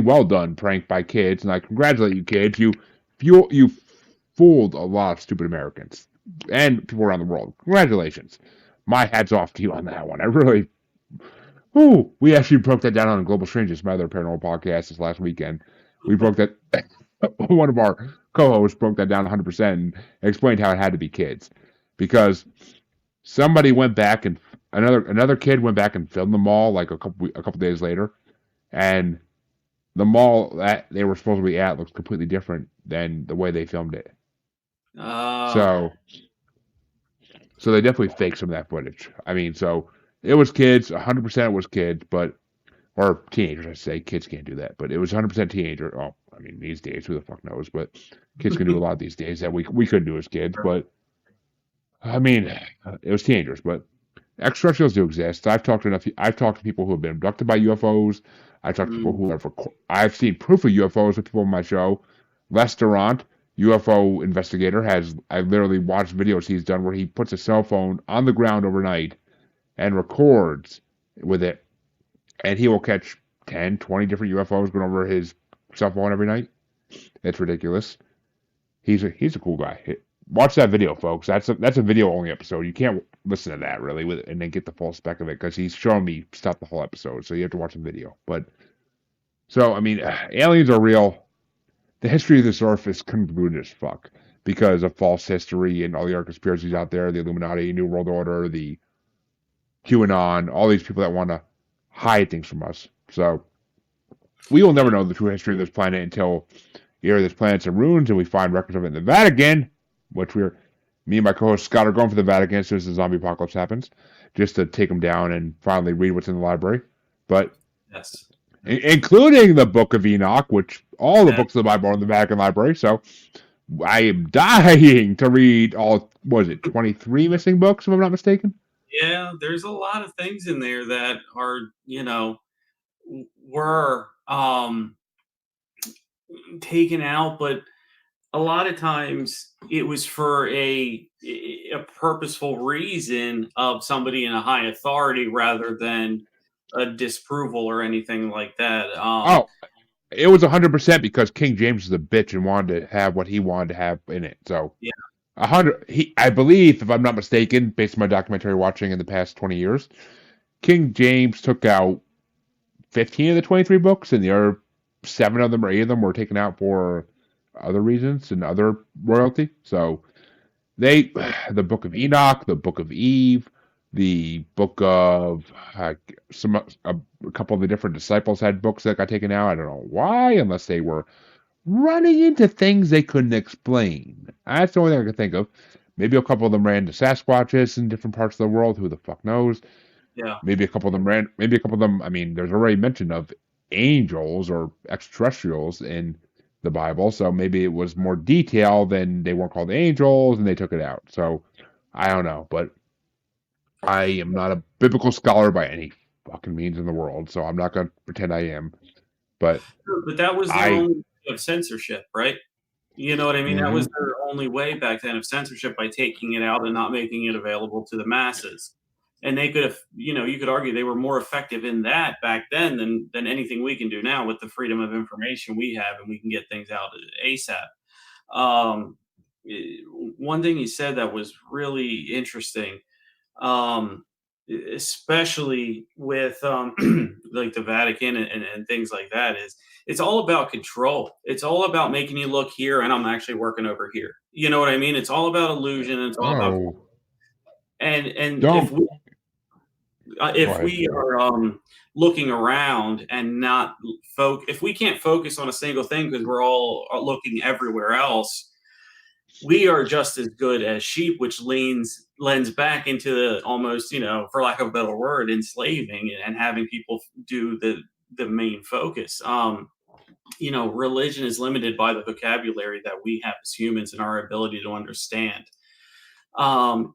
C: well done prank by kids, and I congratulate you, kids. You fooled a lot of stupid Americans and people around the world. Congratulations. My hat's off to you on that one. I really. Ooh, we actually broke that down on Global Strangers, my other paranormal podcast, this last weekend. We broke that. One of our co-hosts broke that down 100% and explained how it had to be kids, because somebody went back and another kid went back and filmed the mall like a couple days later, and the mall that they were supposed to be at looks completely different than the way they filmed it.
D: Oh.
C: So they definitely faked some of that footage. I mean, so it was kids, 100% was kids, or teenagers, I say. Kids can't do that, but it was 100% teenager. Oh, I mean, these days, who the fuck knows? But kids can do a lot these days that we couldn't do as kids. But I mean, it was teenagers. But extraterrestrials do exist. I've talked to people who have been abducted by UFOs. I've talked to people
D: Mm.
C: who have. I've seen proof of UFOs with people on my show. Les Durant, UFO investigator, has. I literally watched videos he's done where he puts a cell phone on the ground overnight and records with it, and he will catch 10, 20 different UFOs going over his cell phone every night. It's ridiculous. He's a cool guy. Watch that video, folks. That's a video only episode. You can't listen to that really and then get the full spec of it because he's showing me stuff the whole episode. So you have to watch the video. But so I mean, aliens are real. The history of this earth is convoluted as fuck because of false history and all the other conspiracies out there, the Illuminati, New World Order, the QAnon, all these people that want to hide things from us. So we will never know the true history of this planet until either this planet's in ruins and we find records of it in the Vatican, which me and my co-host Scott are going for the Vatican as soon as the zombie apocalypse happens, just to take them down and finally read what's in the library. But
D: Yes.
C: including the Book of Enoch, which all the
D: Yeah.
C: books of the Bible are in the Vatican library. So I am dying to read all, what is it, 23 missing books, if I'm not mistaken?
D: Yeah, there's a lot of things in there that are, were taken out, but a lot of times it was for a purposeful reason of somebody in a high authority rather than a disapproval or anything like that.
C: Oh, it was 100% because King James is a bitch and wanted to have what he wanted to have in it. So
D: Yeah.
C: I believe, if I'm not mistaken, based on my documentary watching in the past 20 years, King James took out 15 of the 23 books, and the other 7 of them or 8 of them were taken out for other reasons and other royalty. So they, the Book of Enoch, the Book of Eve, the Book of some a couple of the different disciples had books that got taken out. I don't know why, unless they were running into things they couldn't explain. That's the only thing I can think of. Maybe a couple of them ran into Sasquatches in different parts of the world. Who the fuck knows?
D: Yeah.
C: Maybe a couple of them ran. Maybe a couple of them. I mean, there's already mention of angels or extraterrestrials in the Bible, so maybe it was more detail than they weren't called angels, and they took it out. So I don't know, but I am not a biblical scholar by any fucking means in the world, so I'm not gonna pretend I am. But
D: But that was their
C: I.
D: only way of censorship, right? You know what I mean? That was
C: Mhm.
D: their only way back then of censorship, by taking it out and not making it available to the masses. And they could have, you could argue they were more effective in that back then than anything we can do now with the freedom of information we have, and we can get things out ASAP. Um, One thing you said that was really interesting, um, especially with like the Vatican and things like that, is it's all about control. It's all about making you look here, and I'm actually working over here. You know what I mean? It's all about illusion. And it's all about,
C: Oh,
D: and
C: don't. Go
D: if
C: ahead.
D: we are looking around and not if we can't focus on a single thing because we're all looking everywhere else, we are just as good as sheep, which lends back into the almost, for lack of a better word, enslaving and having people do the main focus. Religion is limited by the vocabulary that we have as humans and our ability to understand.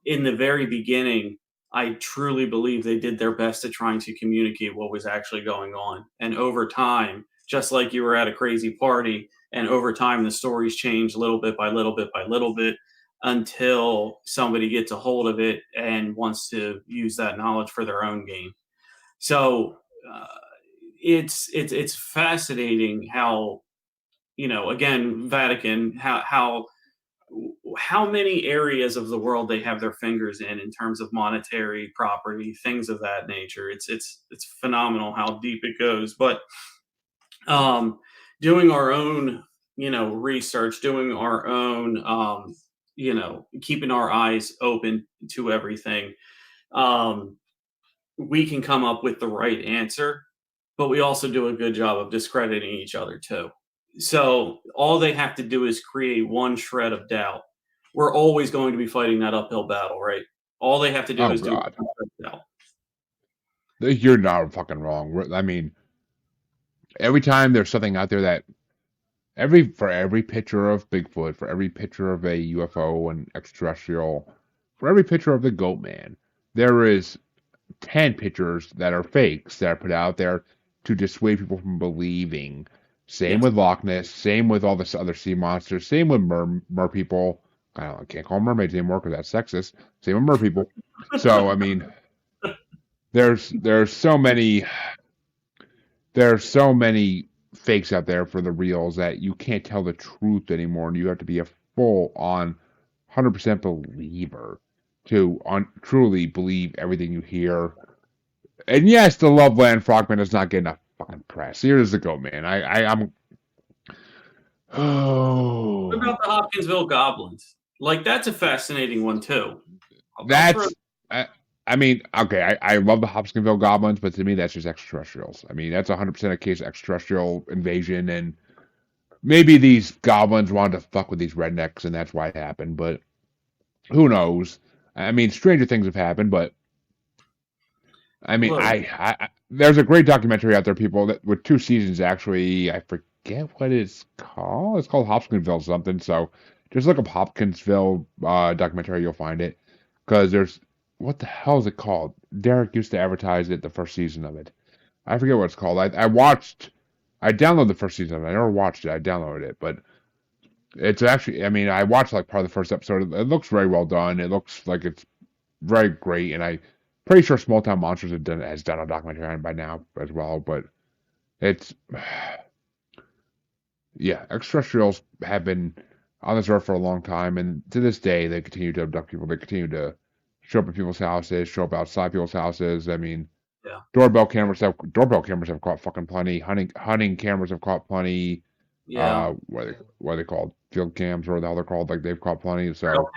D: In the very beginning, I truly believe they did their best at trying to communicate what was actually going on. And over time, just like you were at a crazy party, and over time the stories change little bit by little bit by little bit until somebody gets a hold of it and wants to use that knowledge for their own gain. So uh, it's fascinating how, again, Vatican, how many areas of the world they have their fingers in terms of monetary property, things of that nature. It's phenomenal how deep it goes. But um, doing our own, research, doing our own, keeping our eyes open to everything, um, we can come up with the right answer. But we also do a good job of discrediting each other too. So all they have to do is create one shred of doubt. We're always going to be fighting that uphill battle, right? All they have to do
C: Oh
D: is do
C: God,
D: one shred of doubt.
C: you're not fucking wrong. I mean, every time there's something out there that every picture of Bigfoot, for every picture of a UFO and extraterrestrial, for every picture of the Goat Man, there is 10 pictures that are fakes that are put out there to dissuade people from believing. Same
D: Yes.
C: with Loch Ness, same with all this other sea monsters, same with mer people. I can't call them mermaids anymore because that's sexist. Same with mer people. So I mean, there's so many fakes out there for the reals that you can't tell the truth anymore, and you have to be a full on 100% believer to truly believe everything you hear. And yes, the Loveland Frogman is not getting enough fucking press. Here's the go, man. I'm.
D: What
C: Oh,
D: about the Hopkinsville Goblins? Like, that's a fascinating one too. I'll throw.
C: that's. I mean, okay, I love the Hopkinsville Goblins, but to me, that's just extraterrestrials. I mean, that's 100% a case of extraterrestrial invasion, and maybe these goblins wanted to fuck with these rednecks, and that's why it happened. But who knows? I mean, stranger things have happened, but I mean,
D: Look,
C: there's a great documentary out there, people, that with 2 seasons actually. I forget what it's called. It's called Hopkinsville something. So just look up Hopkinsville documentary, you'll find it. Because there's what the hell is it called? Derek used to advertise it the first season of it. I forget what it's called. I downloaded the first season of it. I never watched it. I downloaded it, but it's actually. I mean, I watched like part of the first episode. It looks very well done. It looks like it's very great, and I pretty sure Small Town Monsters has done a documentary on it by now as well. But it's yeah, extraterrestrials have been on this earth for a long time, and to this day they continue to abduct people. They continue to show up at people's houses, show up outside people's houses. I mean,
D: Yeah.
C: doorbell cameras have caught fucking plenty. Hunting cameras have caught plenty.
D: Yeah.
C: What are they called? Field cams, or the hell they're called? Like they've caught plenty.
D: Trail
C: So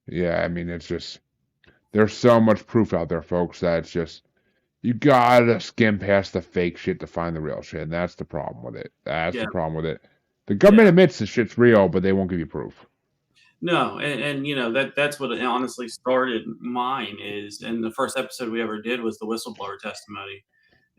C: yeah, I mean, it's just there's so much proof out there, folks, that it's just you gotta skim past the fake shit to find the real shit, and that's the problem with it. That's
D: Yeah.
C: the problem with it. The
D: Yeah.
C: government admits the shit's real, but they won't give you proof.
D: No, and you know that's what honestly started mine is, and the first episode we ever did was the whistleblower testimony,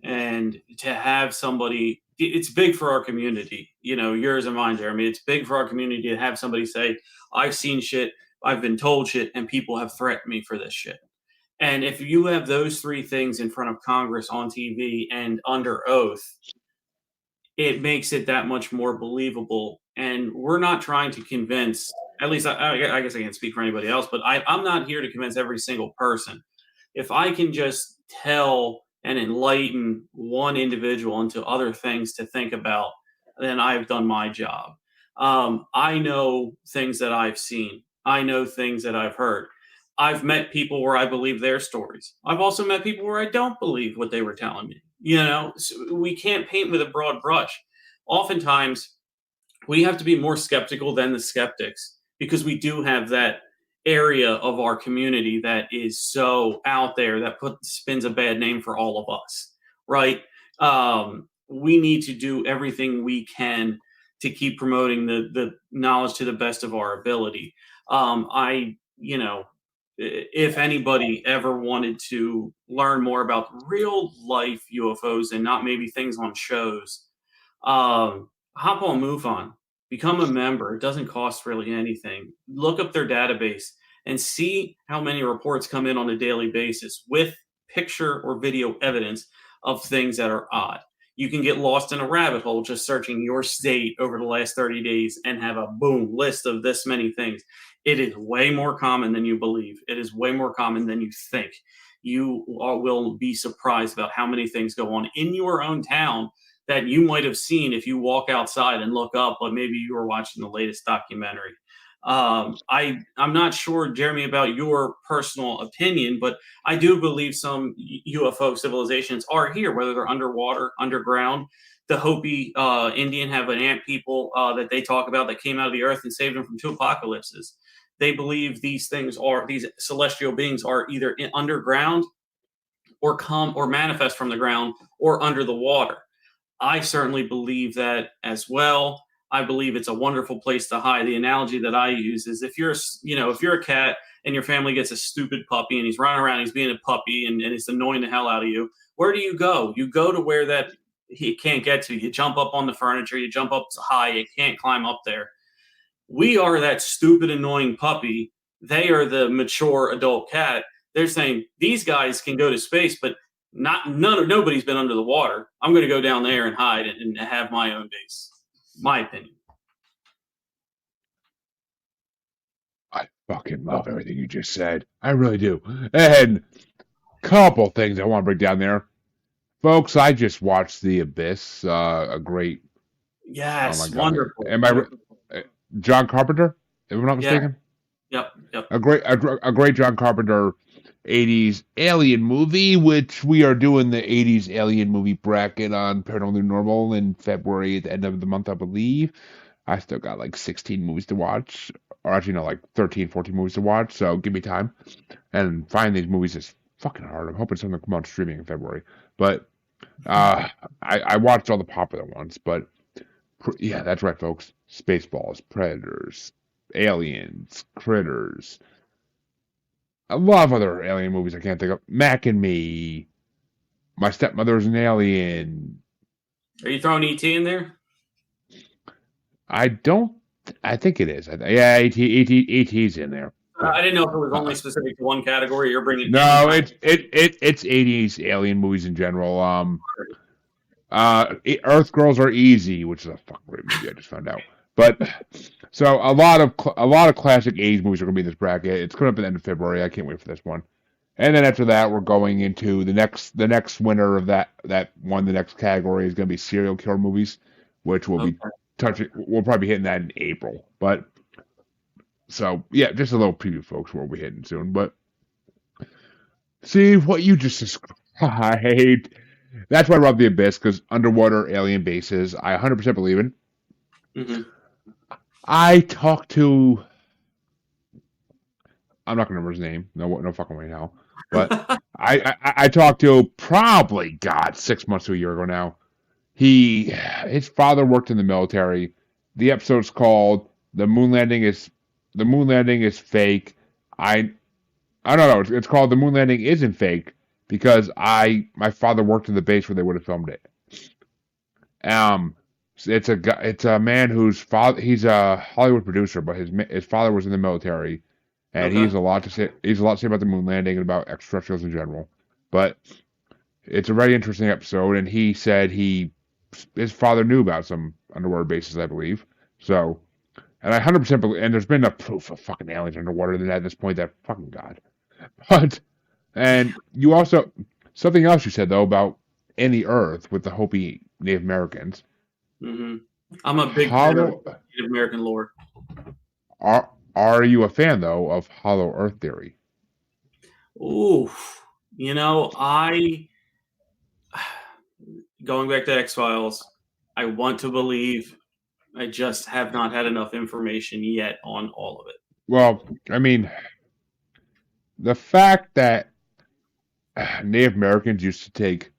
D: and to have somebody, it's big for our community, you know, yours and mine, Jeremy. It's big for our community to have somebody say, "I've seen shit, I've been told shit, and people have threatened me for this shit." And if you have those three things in front of Congress on TV and under oath, it makes it that much more believable. And we're not trying to convince, at least I guess I can't speak for anybody else, but I'm not here to convince every single person. If I can just tell and enlighten one individual into other things to think about, then I've done my job. I know things that I've seen, I know things that I've heard. I've met people where I believe their stories. I've also met people where I don't believe what they were telling me. You know, so we can't paint with a broad brush. Oftentimes, we have to be more skeptical than the skeptics because we do have that area of our community that is so out there that spins a bad name for all of us, right? We need to do everything we can to keep promoting the knowledge to the best of our ability. You know, if anybody ever wanted to learn more about real life UFOs and not maybe things on shows, hop on MUFON, become a member. It doesn't cost really anything. Look up their database and see how many reports come in on a daily basis with picture or video evidence of things that are odd. You can get lost in a rabbit hole just searching your state over the last 30 days and have a boom list of this many things. It is way more common than you believe. It is way more common than you think. Will be surprised about how many things go on in your own town that you might have seen if you walk outside and look up, but maybe you were watching the latest documentary. I'm not sure, Jeremy, about your personal opinion, but I do believe some UFO civilizations are here, whether they're underwater, underground. The Hopi Indian have an ant people that they talk about that came out of the earth and saved them from two apocalypses. They believe these celestial beings are either underground or come or manifest from the ground or under the water. I certainly believe that as well. I believe it's a wonderful place to hide. The analogy that I use is if you're a cat and your family gets a stupid puppy and he's running around, he's being a puppy and it's annoying the hell out of you. Where do you go? You go to where that he can't get to. You jump up on the furniture, you jump up high, you can't climb up there. We are that stupid, annoying puppy. They are the mature adult cat. They're saying these guys can go to space, but nobody's been under the water. I'm going to go down there and hide and have my own base. My opinion.
C: I fucking love everything you just said. I really do. And couple things I want to break down there. Folks, I just watched The Abyss, a great, oh my
D: Yes,
C: God.
D: wonderful.
C: Am I, John Carpenter, if I'm not mistaken?
D: Yep.
C: A great John Carpenter 80s alien movie, which we are doing the 80s alien movie bracket on Paranormal Normal in February at the end of the month, I believe. I still got like 16 movies to watch, or actually, no, like 13, 14 movies to watch, so give me time. And finding these movies is fucking hard. I'm hoping something will come out streaming in February. But I watched all the popular ones, but yeah, that's right, folks. Spaceballs, Predators, Aliens, Critters, a lot of other alien movies I can't think of. Mac and Me, My Stepmother's an Alien.
D: Are you throwing ET in there?
C: I don't. I think it is. Yeah, ET's in there.
D: I didn't know if it was only specific to one category. You're bringing
C: No, it's 80s alien movies in general. Earth Girls Are Easy, which is a fucking great movie. I just found out. But so a lot of classic 80s movies are going to be in this bracket. It's coming up at the end of February. I can't wait for this one. And then after that, we're going into the next winner of that one. The next category is going to be serial killer movies, which will be We'll probably be hitting that in April. But so yeah, just a little preview, folks. We'll be hitting soon. But see what you just described. That's why I love the Abyss, because underwater alien bases, I 100% believe in.
D: Mm-hmm.
C: I talked to, I'm not gonna remember his name. No fucking way now. But I talked to probably 6 months to a year ago now. His father worked in the military. The episode's called "The Moon Landing is Fake." I don't know. It's called "The Moon Landing Isn't Fake" because my father worked in the base where they would have filmed it. Um, it's a man whose father, he's a Hollywood producer, but his father was in the military, and
D: Okay.
C: He's a lot to say about the moon landing and about extraterrestrials in general. But it's a very interesting episode, and he said his father knew about some underwater bases, I believe. So, and I 100% believe, and there's been enough proof of fucking aliens underwater than at this point that fucking God. But and you also something else you said though about in the Earth with the Hopi Native Americans.
D: Mm-hmm. I'm a big fan of
C: Hollow
D: Native American lore.
C: are you a fan though of Hollow Earth theory?
D: Ooh, I going back to X-Files, I want to believe. I just have not had enough information yet on all of it.
C: Well, I mean, the fact that Native Americans used to take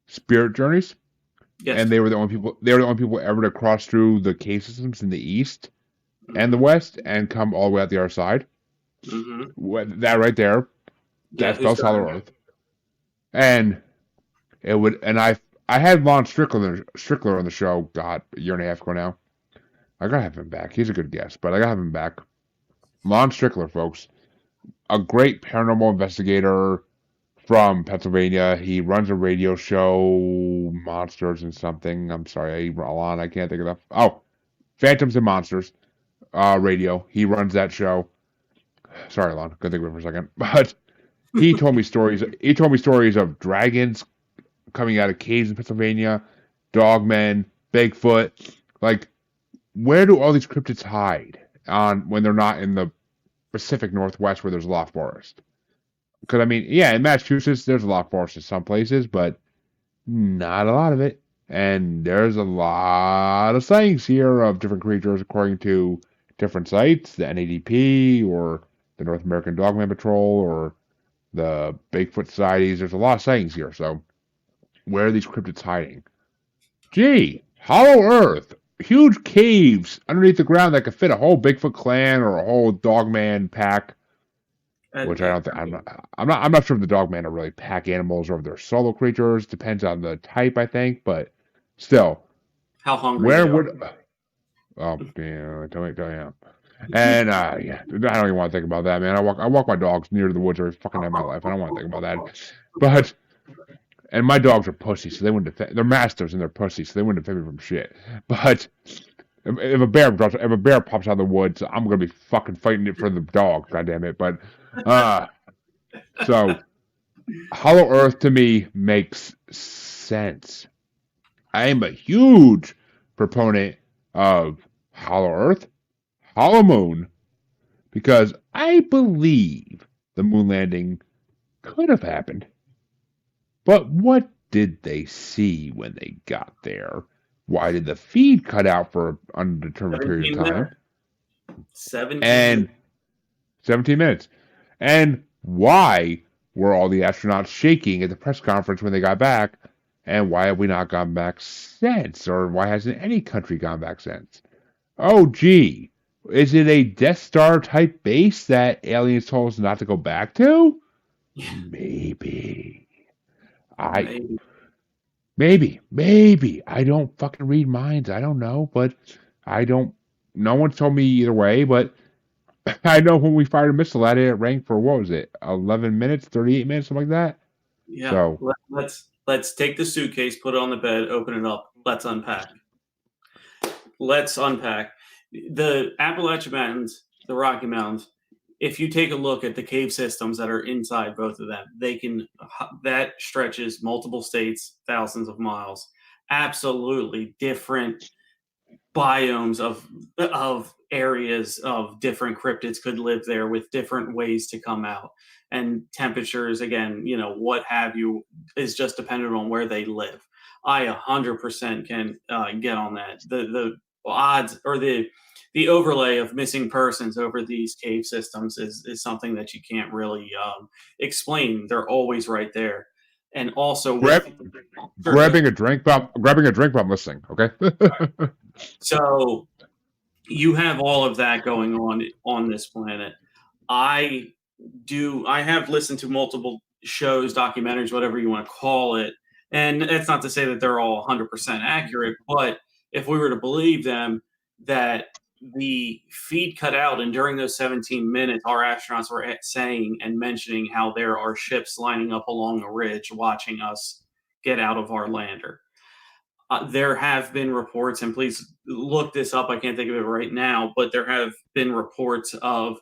C: spirit journeys,
D: Yes.
C: and they were the only people ever to cross through the cave systems in the east and the west and come all the way out the other side.
D: Mm-hmm.
C: That right there,
D: Yeah,
C: that spells Hollow Earth. And it would, and I had Lon Strickler on the show, God, a year and a half ago now. I gotta have him back. He's a good guest, but I gotta have him back. Lon Strickler, folks, a great paranormal investigator from Pennsylvania. He runs a radio show, Monsters and something. I'm sorry, Lon, I can't think of that. Oh, Phantoms and Monsters, radio. He runs that show. Sorry, Lon, couldn't think of it for a second. But he told me stories. He told me stories of dragons coming out of caves in Pennsylvania, dogmen, Bigfoot. Like, where do all these cryptids hide on when they're not in the Pacific Northwest where there's a lot of forest? Because I mean, yeah, in Massachusetts there's a lot of forest in some places, but not a lot of it. And there's a lot of sightings here of different creatures according to different sites, the NADP or the North American Dogman Patrol or the Bigfoot Societies. There's a lot of sightings here. So where are these cryptids hiding? Gee, Hollow Earth, huge caves underneath the ground that could fit a whole Bigfoot clan or a whole Dogman pack. Which I don't think I'm not sure if the Dogman are really pack animals or if they're solo creatures. Depends on the type, I think. But still,
D: How hungry
C: where
D: they are.
C: would yeah, don't yeah. And yeah, I don't even want to think about that, man. I walk my dogs near to the woods every fucking day of my life. I don't want to think about that. But and my dogs are pussies, so they wouldn't defend. They're masters and they're pussies, so they wouldn't defend me from shit. But if a bear pops out of the woods, I'm gonna be fucking fighting it for the dog. God damn it! But so Hollow Earth to me makes sense. I am a huge proponent of Hollow Earth, Hollow Moon, because I believe the moon landing could have happened. But what did they see when they got there? Why did the feed cut out for an undetermined period of time? 17 minutes. And why were all the astronauts shaking at the press conference when they got back? And why have we not gone back since? Or why hasn't any country gone back since? Oh, gee. Is it a Death Star type base that aliens told us not to go back to? Maybe. Maybe. I don't fucking read minds. I don't know, but no one's told me either way, but I know when we fired a missile at it, it rang for, what was it, 11 minutes, 38 minutes, something like that?
D: Yeah.
C: So,
D: let's take the suitcase, put it on the bed, open it up. Let's unpack. The Appalachian Mountains, the Rocky Mountains. If you take a look at the cave systems that are inside both of them, that stretches multiple states, thousands of miles. Absolutely different biomes of areas of different cryptids could live there with different ways to come out, and temperatures, again, what have you, is just dependent on where they live. I 100% can get on that. The odds, or the overlay of missing persons over these cave systems is something that you can't really explain. They're always right there. And also with
C: Grab, grabbing a drink, but I'm listening. Okay.
D: so you have all of that going on this planet. I I have listened to multiple shows, documentaries, whatever you want to call it. And that's not to say that they're all 100% accurate, but if we were to believe them, that the feed cut out, and during those 17 minutes, our astronauts were saying and mentioning how there are ships lining up along a ridge watching us get out of our lander. There have been reports, and please look this up, I can't think of it right now, but there have been reports of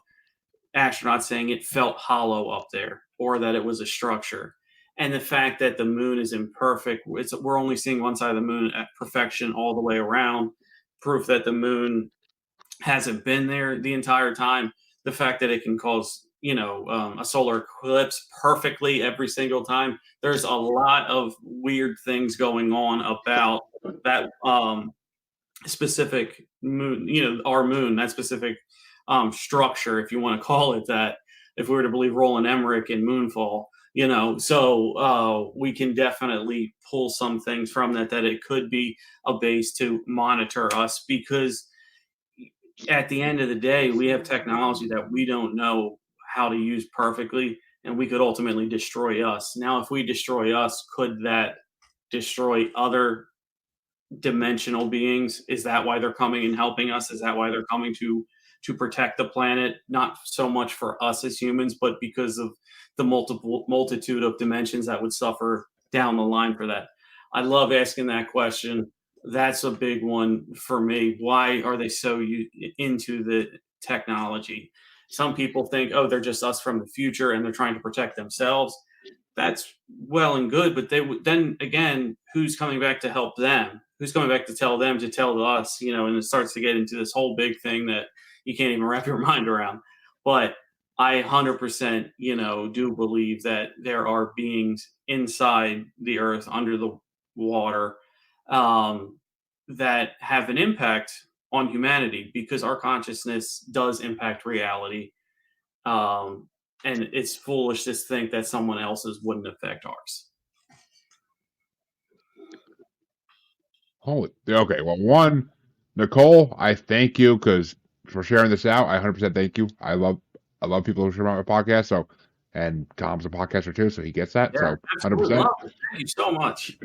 D: astronauts saying it felt hollow up there, or that it was a structure. And the fact that the moon is imperfect, we're only seeing one side of the moon at perfection all the way around, proof that the moon hasn't been there the entire time. The fact that it can cause, a solar eclipse perfectly every single time. There's a lot of weird things going on about that specific moon, our moon, that specific structure, if you want to call it that, if we were to believe Roland Emmerich in Moonfall, so we can definitely pull some things from that it could be a base to monitor us, because at the end of the day, we have technology that we don't know how to use perfectly, and we could ultimately destroy us. Now, if we destroy us, could that destroy other dimensional beings? Is that why they're coming and helping us? Is that why they're coming to protect the planet? Not so much for us as humans, but because of the multitude of dimensions that would suffer down the line for that. I love asking that question. That's a big one for me. Why are they so into the technology? Some people think, oh, they're just us from the future and they're trying to protect themselves. That's well and good, but then again, who's coming back to help them? Who's coming back to tell them to tell us? And it starts to get into this whole big thing that you can't even wrap your mind around. But I 100%, do believe that there are beings inside the earth, under the water, that have an impact on humanity, because our consciousness does impact reality. And it's foolish to think that someone else's wouldn't affect ours.
C: Holy. Okay. Well, one, Nicole, I thank you for sharing this out. I 100% thank you. I love people who share my podcast. So, and Tom's a podcaster too, so he gets that.
D: Yeah,
C: so 100%.
D: Thank you so much.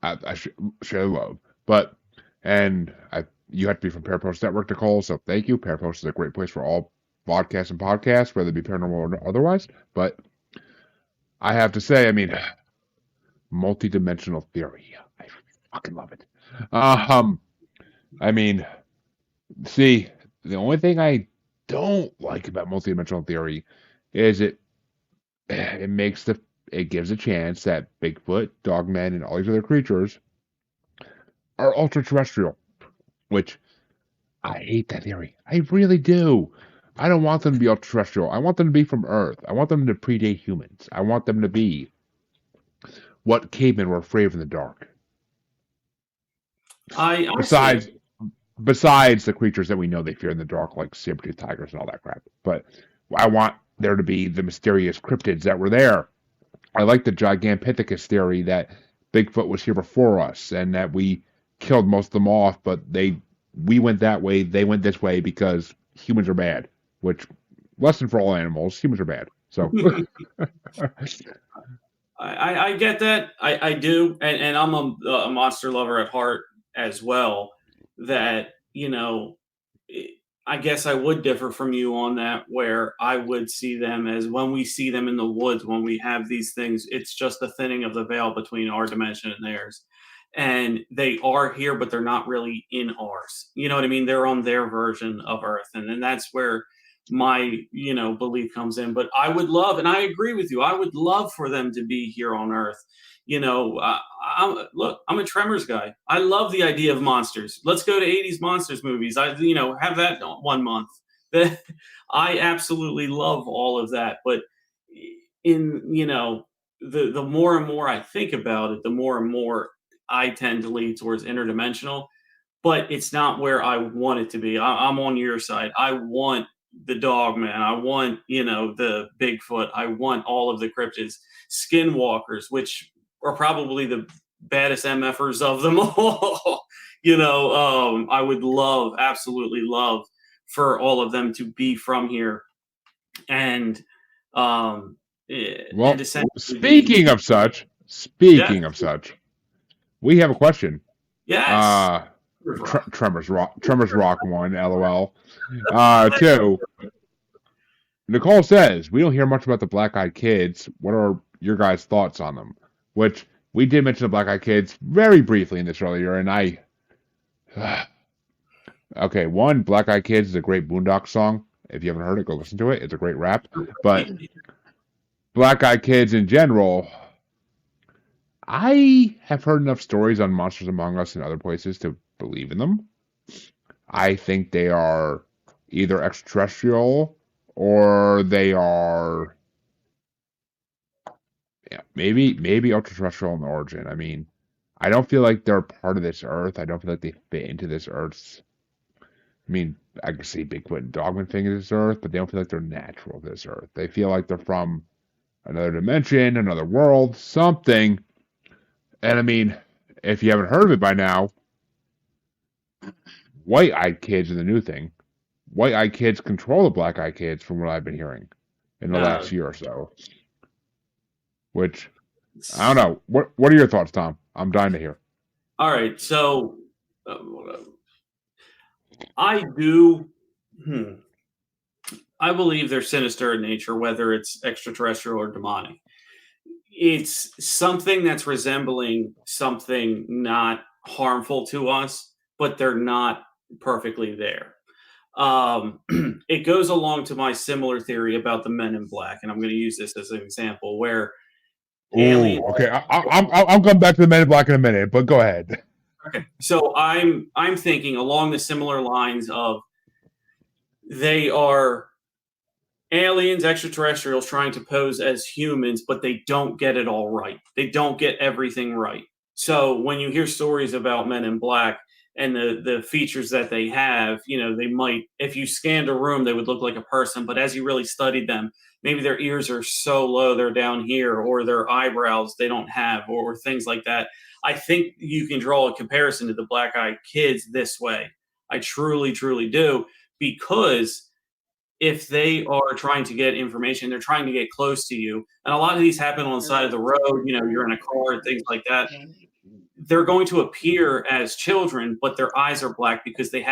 C: I share the love, you have to be from Parapost Network, Nicole. So thank you. Parapost is a great place for all podcasts, whether it be paranormal or otherwise. But I have to say, multi-dimensional theory. I fucking love it. See, the only thing I don't like about multi-dimensional theory is it gives a chance that Bigfoot, Dogman, and all these other creatures are ultra-terrestrial, which I hate that theory. I really do. I don't want them to be ultra-terrestrial. I want them to be from Earth. I want them to predate humans. I want them to be what cavemen were afraid of in the dark. Besides the creatures that we know they fear in the dark, like saber-toothed tigers and all that crap. But I want there to be the mysterious cryptids that were there. I like the Gigantopithecus theory that Bigfoot was here before us and that we killed most of them off, but we went that way, they went this way because humans are bad. Which, lesson for all animals, humans are bad. So
D: I get that. I do, and I'm a monster lover at heart as well. That I guess I would differ from you on that, where I would see them as, when we see them in the woods, when we have these things, it's just a thinning of the veil between our dimension and theirs. And they are here, but they're not really in ours. You know what I mean? They're on their version of Earth. And then that's where my belief comes in. But I would love, and I agree with you, I would love for them to be here on Earth. I'm a Tremors guy. I love the idea of monsters. Let's go to 80s monsters movies. Have that 1 month. I absolutely love all of that. But the more and more I think about it, the more and more I tend to lead towards interdimensional. But it's not where I want it to be. I'm on your side. I want the Dogman. I want the Bigfoot. I want all of the cryptids, skinwalkers, which are probably the baddest MFers of them all. I would absolutely love for all of them to be from here. And
C: well, speaking of such, we have a question.
D: Yes.
C: Tremors Rock 1, LOL. 2, Nicole says, we don't hear much about the Black Eyed Kids. What are your guys' thoughts on them? Which, we did mention the Black Eyed Kids very briefly in this earlier, and okay, one, Black Eyed Kids is a great Boondock song. If you haven't heard it, go listen to it. It's a great rap. But Black Eyed Kids in general, I have heard enough stories on Monsters Among Us and other places to believe in them. I think they are either extraterrestrial or they are maybe ultra-terrestrial in origin. I mean, I don't feel like they're part of this Earth. I don't feel like they fit into this Earth's. I mean, I can see Bigfoot and Dogman thing in this Earth, but they don't feel like they're natural to this Earth. They feel like they're from another dimension, another world, something. And I mean, if you haven't heard of it by now, White-Eyed Kids is the new thing. White-Eyed Kids control the Black-Eyed Kids, from what I've been hearing in the last year or so. Which, I don't know. What are your thoughts, Tom? I'm dying to hear.
D: All right, so I do. I believe they're sinister in nature, whether it's extraterrestrial or demonic. It's something that's resembling something not harmful to us, but they're not perfectly there. It goes along to my similar theory about the Men in Black, and I'm going to use this as an example where
C: aliens. Okay, I'll come back to the Men in Black in a minute, but go ahead.
D: Okay, so I'm thinking along the similar lines of they are aliens, extraterrestrials trying to pose as humans, but they don't get it all right. They don't get everything right. So when you hear stories about Men in Black and the features that they have, they might, if you scanned a room, they would look like a person, but as you really studied them, maybe their ears are so low they're down here, or their eyebrows they don't have, or things like that. I think you can draw a comparison to the Black-Eyed Kids this way. I truly, truly do, because if they are trying to get information, they're trying to get close to you. And a lot of these happen on the side of the road, you're in a car, things like that. They're going to appear as children, but their eyes are black because they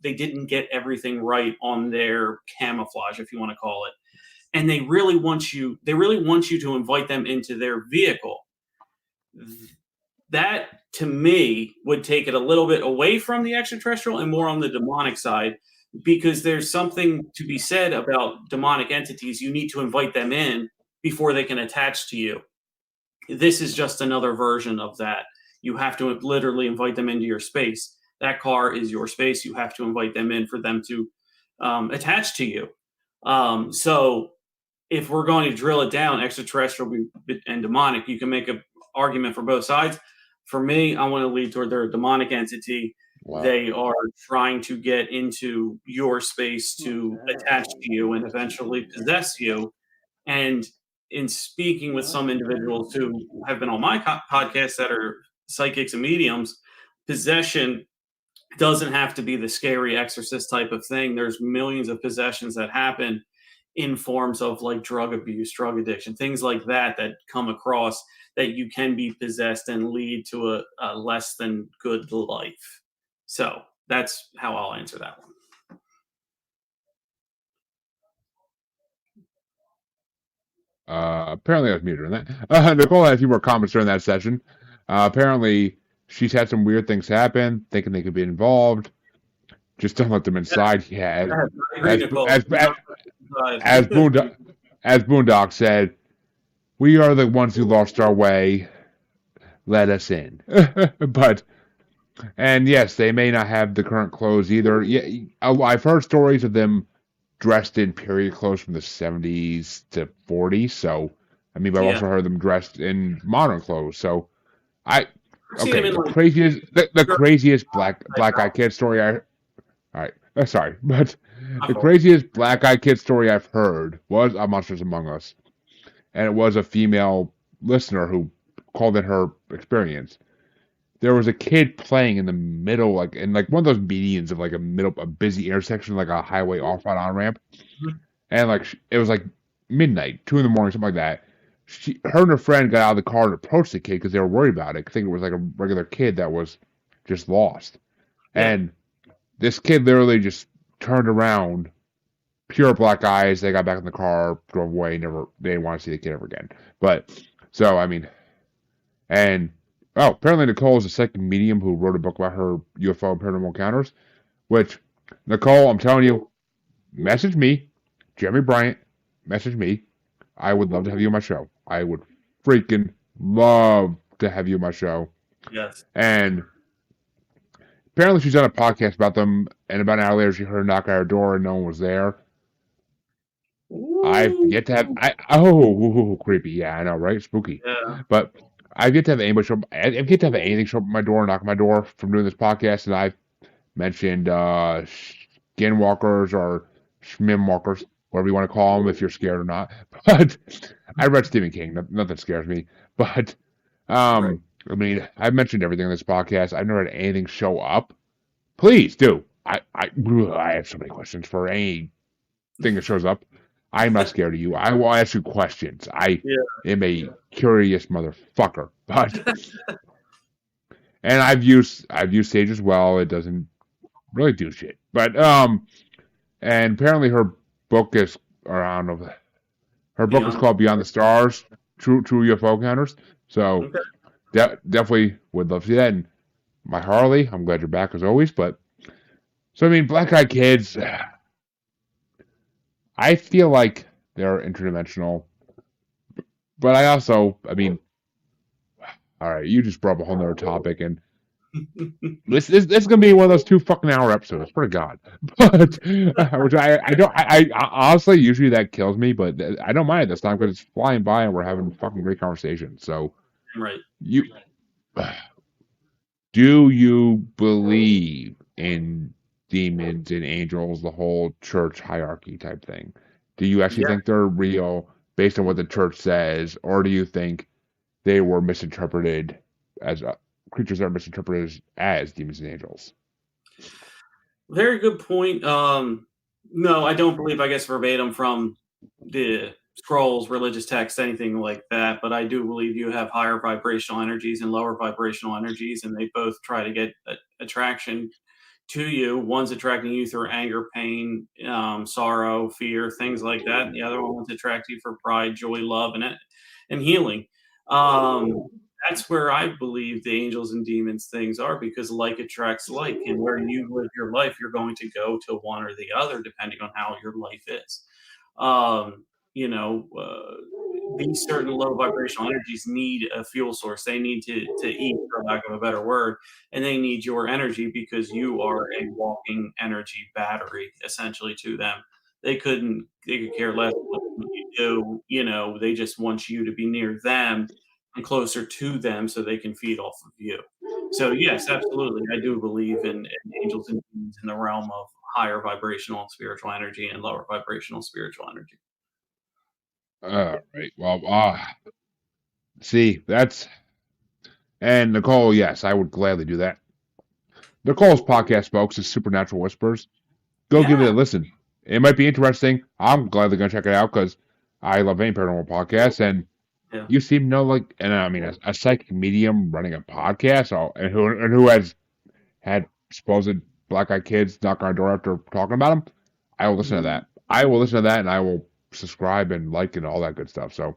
D: didn't get everything right on their camouflage, if you want to call it. And they really want you to invite them into their vehicle. That, to me, would take it a little bit away from the extraterrestrial and more on the demonic side, because there's something to be said about demonic entities. You need to invite them in before they can attach to you. This is just another version of that. You have to literally invite them into your space. That car is your space. You have to invite them in for them to attach to you. So if we're going to drill it down, extraterrestrial and demonic, you can make an argument for both sides. For me, I want to lead toward they're a demonic entity. Wow. They are trying to get into your space to attach to you and eventually possess you. And in speaking with some individuals who have been on my podcast that are psychics and mediums, possession doesn't have to be the scary exorcist type of thing. There's millions of possessions that happen in forms of like drug abuse, drug addiction, things like that come across that you can be possessed and lead to a less than good life. So that's how I'll answer that one.
C: Apparently I was muted on that. Nicole had a few more comments during that session. Apparently she's had some weird things happen, thinking they could be involved. Just don't let them inside. Yeah,
D: I agree, Nicole.
C: as Boondock, as Boondock said, we are the ones who lost our way. Let us in. But and yes, they may not have the current clothes either. Yeah, I've heard stories of them dressed in period clothes from the 70s to 40s. So, I mean, but I've
D: Yeah,
C: also heard them dressed in modern clothes. So, I
D: I've seen them
C: okay,
D: in
C: the
D: like
C: craziest the
D: skirt
C: craziest
D: type
C: black eyed kid story I all right, sorry, but the
D: outfit.
C: craziest black eyed kid story I've heard was on Monsters Among Us, and it was a female listener who called in her experience. There was a kid playing in the middle, like in like one of those medians of like a busy intersection, like a highway off on ramp,
D: Mhm.
C: and like it was like midnight, 2 in the morning, something like that. Her and her friend got out of the car and approached the kid because they were worried about it. I think it was like a regular kid that was just lost,
D: Yeah,
C: and this kid literally just turned around, pure black eyes. They got back in the car, drove away. Never, they didn't want to see the kid ever again. But so I mean, and oh, apparently Nicole is the second medium who wrote a book about her UFO and paranormal encounters. Which Nicole, I'm telling you, message me, Jeremy Bryant, message me. I would love to have you on my show. I would freaking love to have you on my show.
D: yes.
C: And apparently she's done a podcast about them, and about an hour later she heard a knock at her door and no one was there. I've
D: Ooh,
C: yet to have oh creepy. Yeah, I know, right? Spooky.
D: yeah,
C: But I've yet to have anybody show up. I've yet to have anything show up at my door, knock on my door from doing this podcast, and I've mentioned skinwalkers or schmimwalkers, whatever you want to call them, if you're scared or not. But I read Stephen King. Nothing scares me. But
D: right.
C: I mean, I've mentioned everything in this podcast. I've never had anything show up. Please do. I have so many questions for anything that shows up. I'm not scared of you. I will ask you questions. I
D: Yeah,
C: am a curious motherfucker. But and I've used Sage as well. It doesn't really do shit. But and apparently her book is, or I don't know, her book is
D: beyond.
C: called Beyond the Stars, True UFO Encounters. So
D: Okay.
C: definitely would love to see that. And my Harley, I'm glad you're back as always. But so I mean, Black Eyed Kids, I feel like they're interdimensional, but I mean, all right, you just brought up a whole nother topic, and this is gonna be one of those 2 fucking hour episodes. Swear to God, but which I don't I honestly usually that kills me, but I don't mind it this time because it's flying by and we're having fucking great conversation. So
D: Right.
C: you do you believe in demons and angels, the whole church hierarchy type thing? Do you actually
D: Yeah.
C: think they're real based on what the church says, or do you think they were misinterpreted as creatures that are misinterpreted as demons and angels?
D: Very good point. No, I don't believe, I guess, verbatim from the scrolls, religious texts, anything like that. But I do believe you have higher vibrational energies and lower vibrational energies, and they both try to get attraction to you. One's attracting you through anger, pain, sorrow, fear, things like that. And the other one's attracting you for pride, joy, love, and healing. Um, that's where I believe the angels and demons things are, because like attracts like, and where you live your life, you're going to go to one or the other depending on how your life is. Um, you know, these certain low vibrational energies need a fuel source. They need to eat, for lack of a better word, and they need your energy because you are a walking energy battery essentially to them. They could care less what you do, they just want you to be near them and closer to them so they can feed off of you. So yes, absolutely. I do believe in angels and demons in the realm of higher vibrational and spiritual energy and lower vibrational spiritual energy.
C: All right. Well, see, that's and Nicole. Yes, I would gladly do that. Nicole's podcast, folks, is Supernatural Whispers. Go give it
D: Yeah.
C: a listen. It might be interesting. I'm gladly gonna check it out because I love any paranormal podcast, and
D: Yeah.
C: you seem to know, like, and I mean, a psychic medium running a podcast, and who has had supposed black eyed kids knock on our door after talking about them. I will listen to that. I will listen to that, and I will subscribe and like and all that good stuff. So,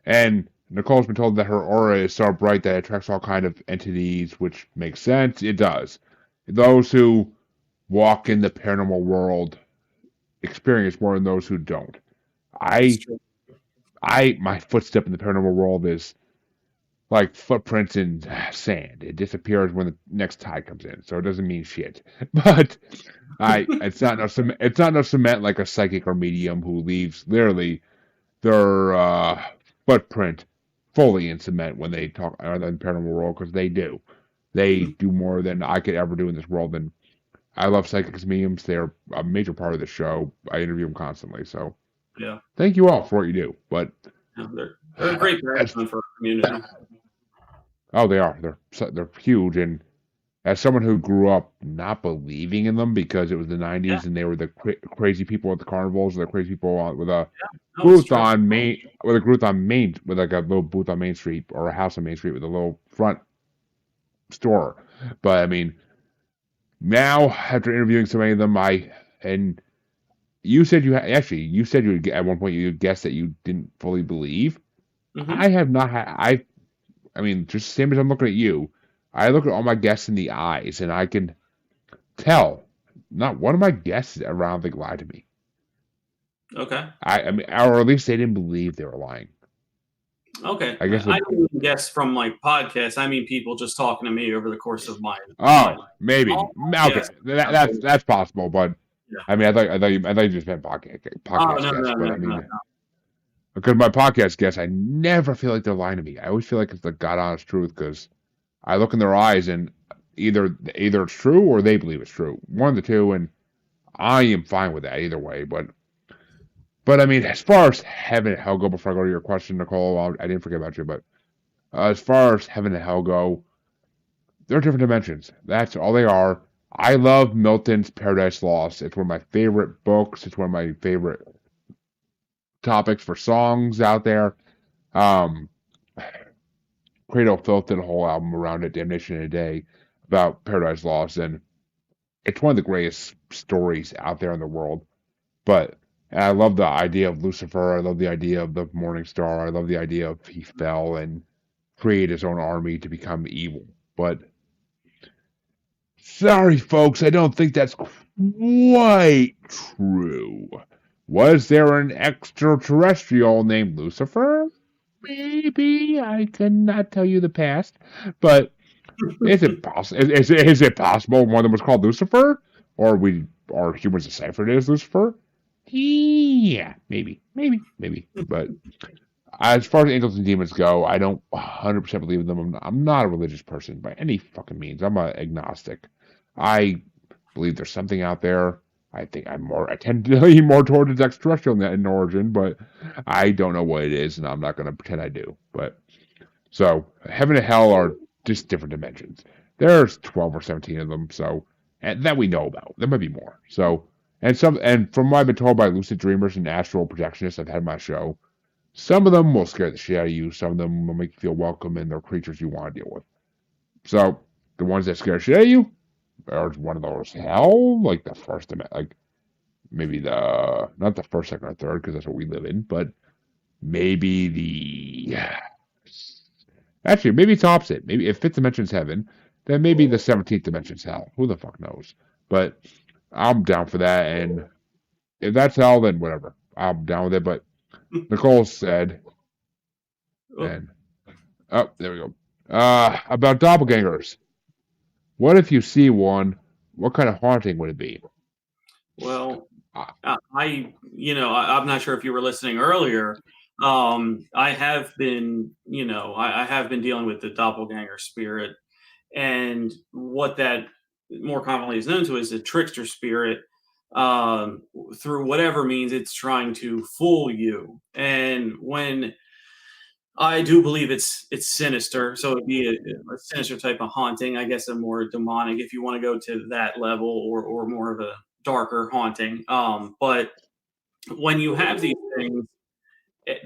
C: and Nicole's been told that her aura is so bright that it attracts all kind of entities, which makes sense. It does. Those who walk in the paranormal world experience more than those who don't.
D: It's
C: I
D: true.
C: my footstep in the paranormal world is like footprints in sand. It disappears when the next tide comes in, so it doesn't mean shit. But it's not no cement like a psychic or medium who leaves literally their footprint fully in cement when they talk in the paranormal world, because they do. They do more than I could ever do in this world. And I love psychics and mediums. They're a major part of the show. I interview them constantly. So
D: Yeah.
C: thank you all for what you do. But
D: Yeah, they're a great
C: as
D: background for our community.
C: oh, they are. They're huge. And as someone who grew up not believing in them because it was the
D: Yeah,
C: '90s and they were the crazy people at the carnivals, the crazy people with a
D: no, it's
C: booth
D: true.
C: on Main, with like a little booth on Main Street, or a house on Main Street with a little front store. But I mean, now after interviewing so many of them, and you said actually you said at one point you guessed that you didn't fully believe.
D: Hmm.
C: I have not had I mean, just same as I'm looking at you. I look at all my guests in the eyes, and I can tell not one of my guests around think lied to me.
D: Okay.
C: I mean, or at least they didn't believe they were lying.
D: Okay.
C: I guess
D: I don't even guess from like podcasts. I mean, people just talking to me over the course of my
C: oh, maybe.
D: all
C: Okay,
D: podcasts.
C: that's possible. But
D: Yeah.
C: I mean, I thought you just meant
D: Oh
C: podcast
D: no,
C: guests.
D: no,
C: But
D: no,
C: I
D: no,
C: mean,
D: no.
C: because my podcast guests, I never feel like they're lying to me. I always feel like it's the God honest truth, because I look in their eyes and either it's true or they believe it's true. One of the two, and I am fine with that either way. But I mean, as far as heaven and hell go, before I go to your question, Nicole, I didn't forget about you, but as far as heaven and hell go, they're different dimensions. That's all they are. I love Milton's Paradise Lost. It's one of my favorite books. It's one of my favorite topics for songs out there. Um, Cradle of Filth did a whole album around it, Damnation in a Day, about Paradise Lost, and it's one of the greatest stories out there in the world. But and I love the idea of Lucifer. I love the idea of the Morning Star. I love the idea of he fell and created his own army to become evil. But sorry, folks, I don't think that's quite true. Was there an extraterrestrial named Lucifer? Maybe. I cannot tell you the past. But is it possible? Is it possible one of them was called Lucifer, or are humans deciphered as Lucifer? Yeah, maybe. But as far as angels and demons go, I don't 100% believe in them. I'm not a religious person by any fucking means. I'm an agnostic. I believe there's something out there. I tend to lean more towards its extraterrestrial in origin, but I don't know what it is, and I'm not going to pretend I do. But so heaven and hell are just different dimensions. There's 12 or 17 of them, so and that we know about. There might be more. So and from what I've been told by lucid dreamers and astral projectionists I've had on my show, some of them will scare the shit out of you. Some of them will make you feel welcome, and they're creatures you want to deal with. So the ones that scare the shit out of you are one of those hell, like the first, like maybe not the first, second, or third, because that's what we live in, but maybe actually maybe it's opposite. Maybe if fifth dimension's heaven, then maybe the 17th dimension's hell. Who the fuck knows? But I'm down for that, and if that's hell, then whatever. I'm down with it. But Nicole said,
D: Oh,
C: and oh, there we go. About doppelgangers. What if you see one? What kind of haunting would it be?
D: well,
C: Uh,
D: I'm not sure if you were listening earlier. I have been, I have been dealing with the doppelganger spirit, and what that more commonly is known to as a trickster spirit. Through whatever means it's trying to fool you, and when I do believe it's sinister, so it'd be a sinister type of haunting, I guess, a more demonic if you want to go to that level, or more of a darker haunting. But when you have these things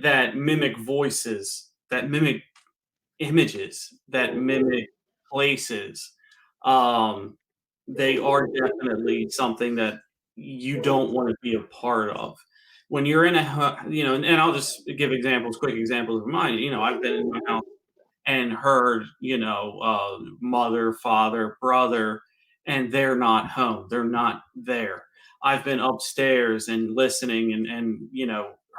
D: that mimic voices, that mimic images, that mimic places, um, they are definitely something that you don't want to be a part of. When you're in and I'll just give quick examples of mine. I've been in my house and heard, mother, father, brother, and they're not home. They're not there. I've been upstairs and listening and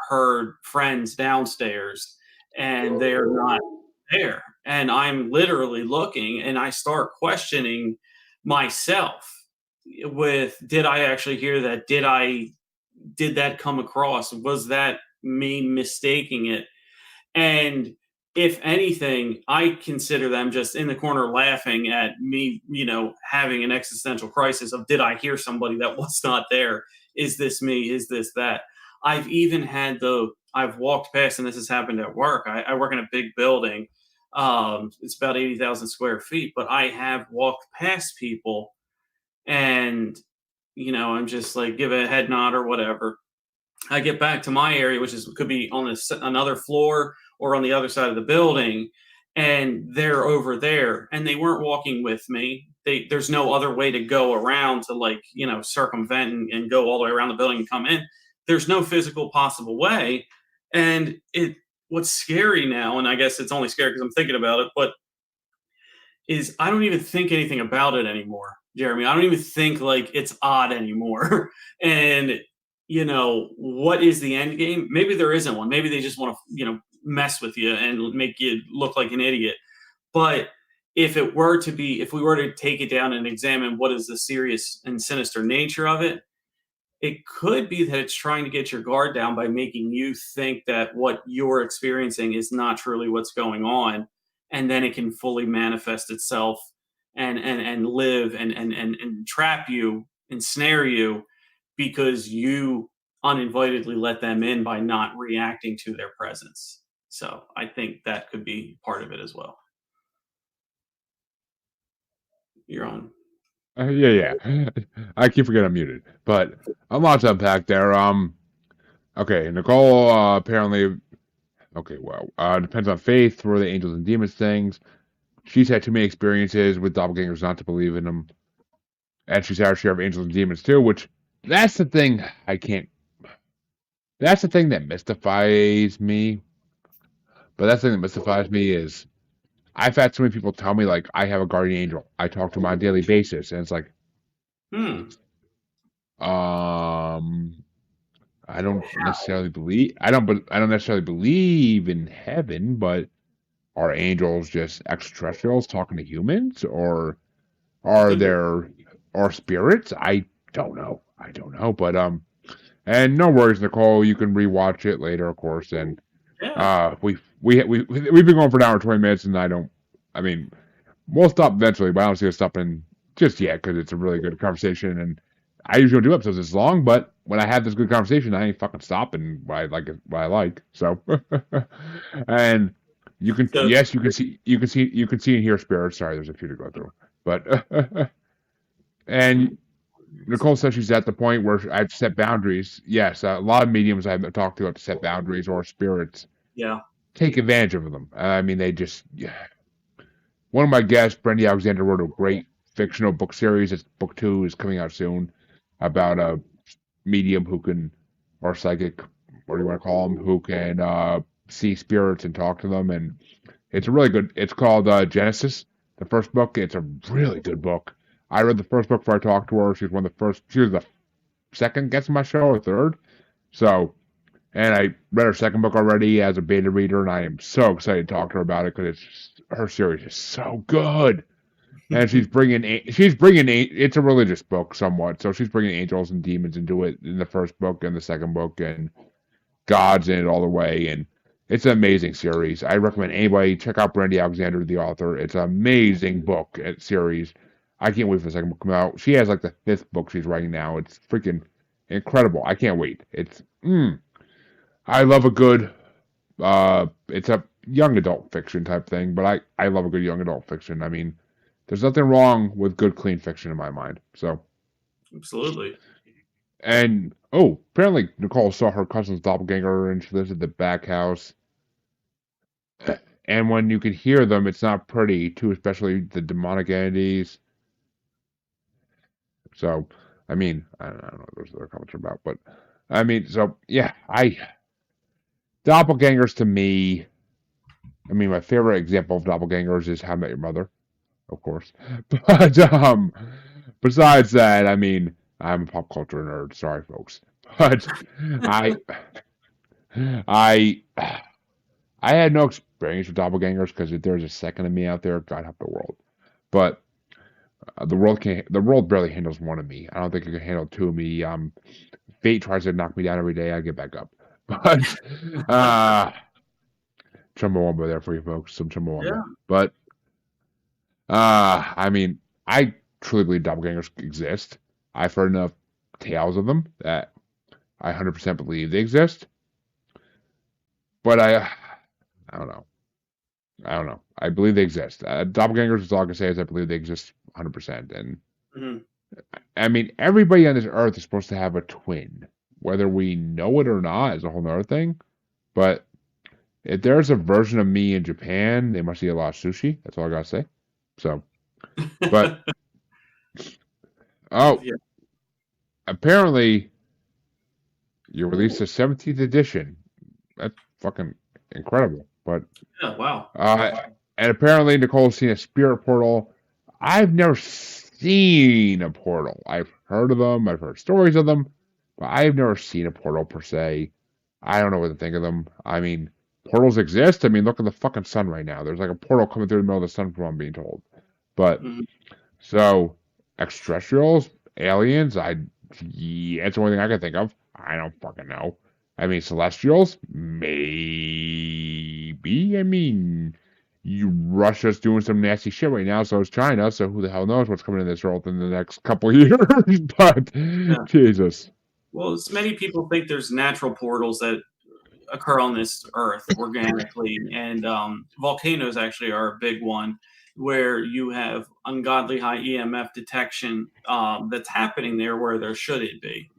D: heard friends downstairs and they're not there. And I'm literally looking and I start questioning myself with, did I actually hear that? Did that come across? Was that me mistaking it? And if anything, I consider them just in the corner laughing at me, having an existential crisis of, did I hear somebody that was not there? Is this me? Is this that? I've even had I've walked past, and this has happened at work. I work in a big building. It's about 80,000 square feet, but I have walked past people and, I'm just like, give a head nod or whatever. I get back to my area, which could be on another floor or on the other side of the building, and they're over there, and they weren't walking with me. There's no other way to go around to circumvent and go all the way around the building and come in. There's no physical possible way, and what's scary now, and I guess it's only scary because I'm thinking about it, but is I don't even think anything about it anymore, Jeremy. I don't even think like it's odd anymore. And what is the end game? Maybe there isn't one. Maybe they just want to, mess with you and make you look like an idiot. But if we were to take it down and examine what is the serious and sinister nature of it, it could be that it's trying to get your guard down by making you think that what you're experiencing is not truly what's going on, and then it can fully manifest itself and live and trap you, ensnare you, because you uninvitedly let them in by not reacting to their presence. So I think that could be part of it as well. You're on.
C: Yeah. I keep forgetting I'm muted, but a lot to unpack there. Okay, Nicole apparently. Okay, well, depends on faith for the angels and demons things. She's had too many experiences with doppelgangers not to believe in them, and she's had her share of angels and demons too. Which that's the thing I can't. That's the thing that mystifies me. But that's the thing that mystifies me is I've had so many people tell me like I have a guardian angel. I talk to him on a daily basis, and it's like, I don't necessarily believe. I don't necessarily believe in heaven, but are angels just extraterrestrials talking to humans, or are there or spirits? I don't know. But and no worries, Nicole. You can rewatch it later, of course. And we've been going for an hour and 20 minutes, and I mean, we'll stop eventually, but I don't see us stopping just yet because it's a really good conversation. And I usually don't do episodes this long, but when I have this good conversation, I ain't fucking stopping. What I like. So, and you can you can see and hear spirits. Sorry, there's a few to go through, but and Nicole says she's at the point where I've set boundaries. Yes, a lot of mediums I've talked to have to set boundaries, or spirits take advantage of them. I mean, they just. One of my guests, Brandy Alexander, wrote a great fictional book series. It's book 2 is coming out soon about a medium who can, or psychic, what do you want to call them, who can see spirits and talk to them. And it's a really good. It's called Genesis. The first book. It's a really good book. I read the first book before I talked to her. She was one of the first. She was the second guest on my show, or third. So, and I read her second book already as a beta reader, and I am so excited to talk to her about it because her series is so good. And she's bringing it's a religious book somewhat, so she's bringing angels and demons into it in the first book and the second book, and God's in it all the way, and it's an amazing series. I recommend anybody check out Brandy Alexander, the author. It's an amazing book series. I can't wait for the second book to come out. She has like the 5th book she's writing now. It's freaking incredible. I can't wait. It's I love a good it's a young adult fiction type thing, but I love a good young adult fiction. I mean, there's nothing wrong with good clean fiction in my mind. So
D: absolutely.
C: And apparently Nicole saw her cousin's doppelganger, and she lives at the back house. And when you can hear them, it's not pretty too, especially the demonic entities. So, I mean, I don't know what those other comments are about, but I mean, so yeah, doppelgangers to me. I mean, my favorite example of doppelgangers is How I Met Your Mother, of course. But besides that, I mean, I'm a pop culture nerd. Sorry, folks, but I, I, I had no experience with doppelgangers because if there's a second of me out there, God help the world. But the world can't. The world barely handles one of me. I don't think it can handle two of me. Fate tries to knock me down every day. I get back up. But Chumbawamba there for you folks. Some Chumbawamba.
D: Yeah.
C: But I mean, I truly believe doppelgangers exist. I've heard enough tales of them that I 100% believe they exist. But I don't know. I don't know. I believe they exist. Doppelgangers is all I can say is I believe they exist 100%. And
D: Mhm.
C: I mean, everybody on this earth is supposed to have a twin. Whether we know it or not is a whole other thing. But if there's a version of me in Japan, they must eat a lot of sushi. That's all I gotta say. So, but oh,
D: Yeah.
C: apparently you released the 17th edition. That's fucking incredible. But
D: Yeah. Wow.
C: and apparently Nicole's seen a spirit portal. I've never seen a portal. I've heard of them. I've heard stories of them, but I've never seen a portal per se. I don't know what to think of them. I mean, portals exist. I mean, look at the fucking sun right now. There's like a portal coming through the middle of the sun from what I'm being told. But
D: Mhm.
C: so extraterrestrials, aliens, yeah, it's the only thing I can think of. I don't fucking know. I mean, celestials, maybe. I mean, Russia's doing some nasty shit right now, so is China. So who the hell knows what's coming in this world in the next couple of years? But
D: Yeah.
C: Jesus,
D: Well, many people think there's natural portals that occur on this earth organically, and volcanoes actually are a big one where you have ungodly high EMF detection that's happening there where there shouldn't be,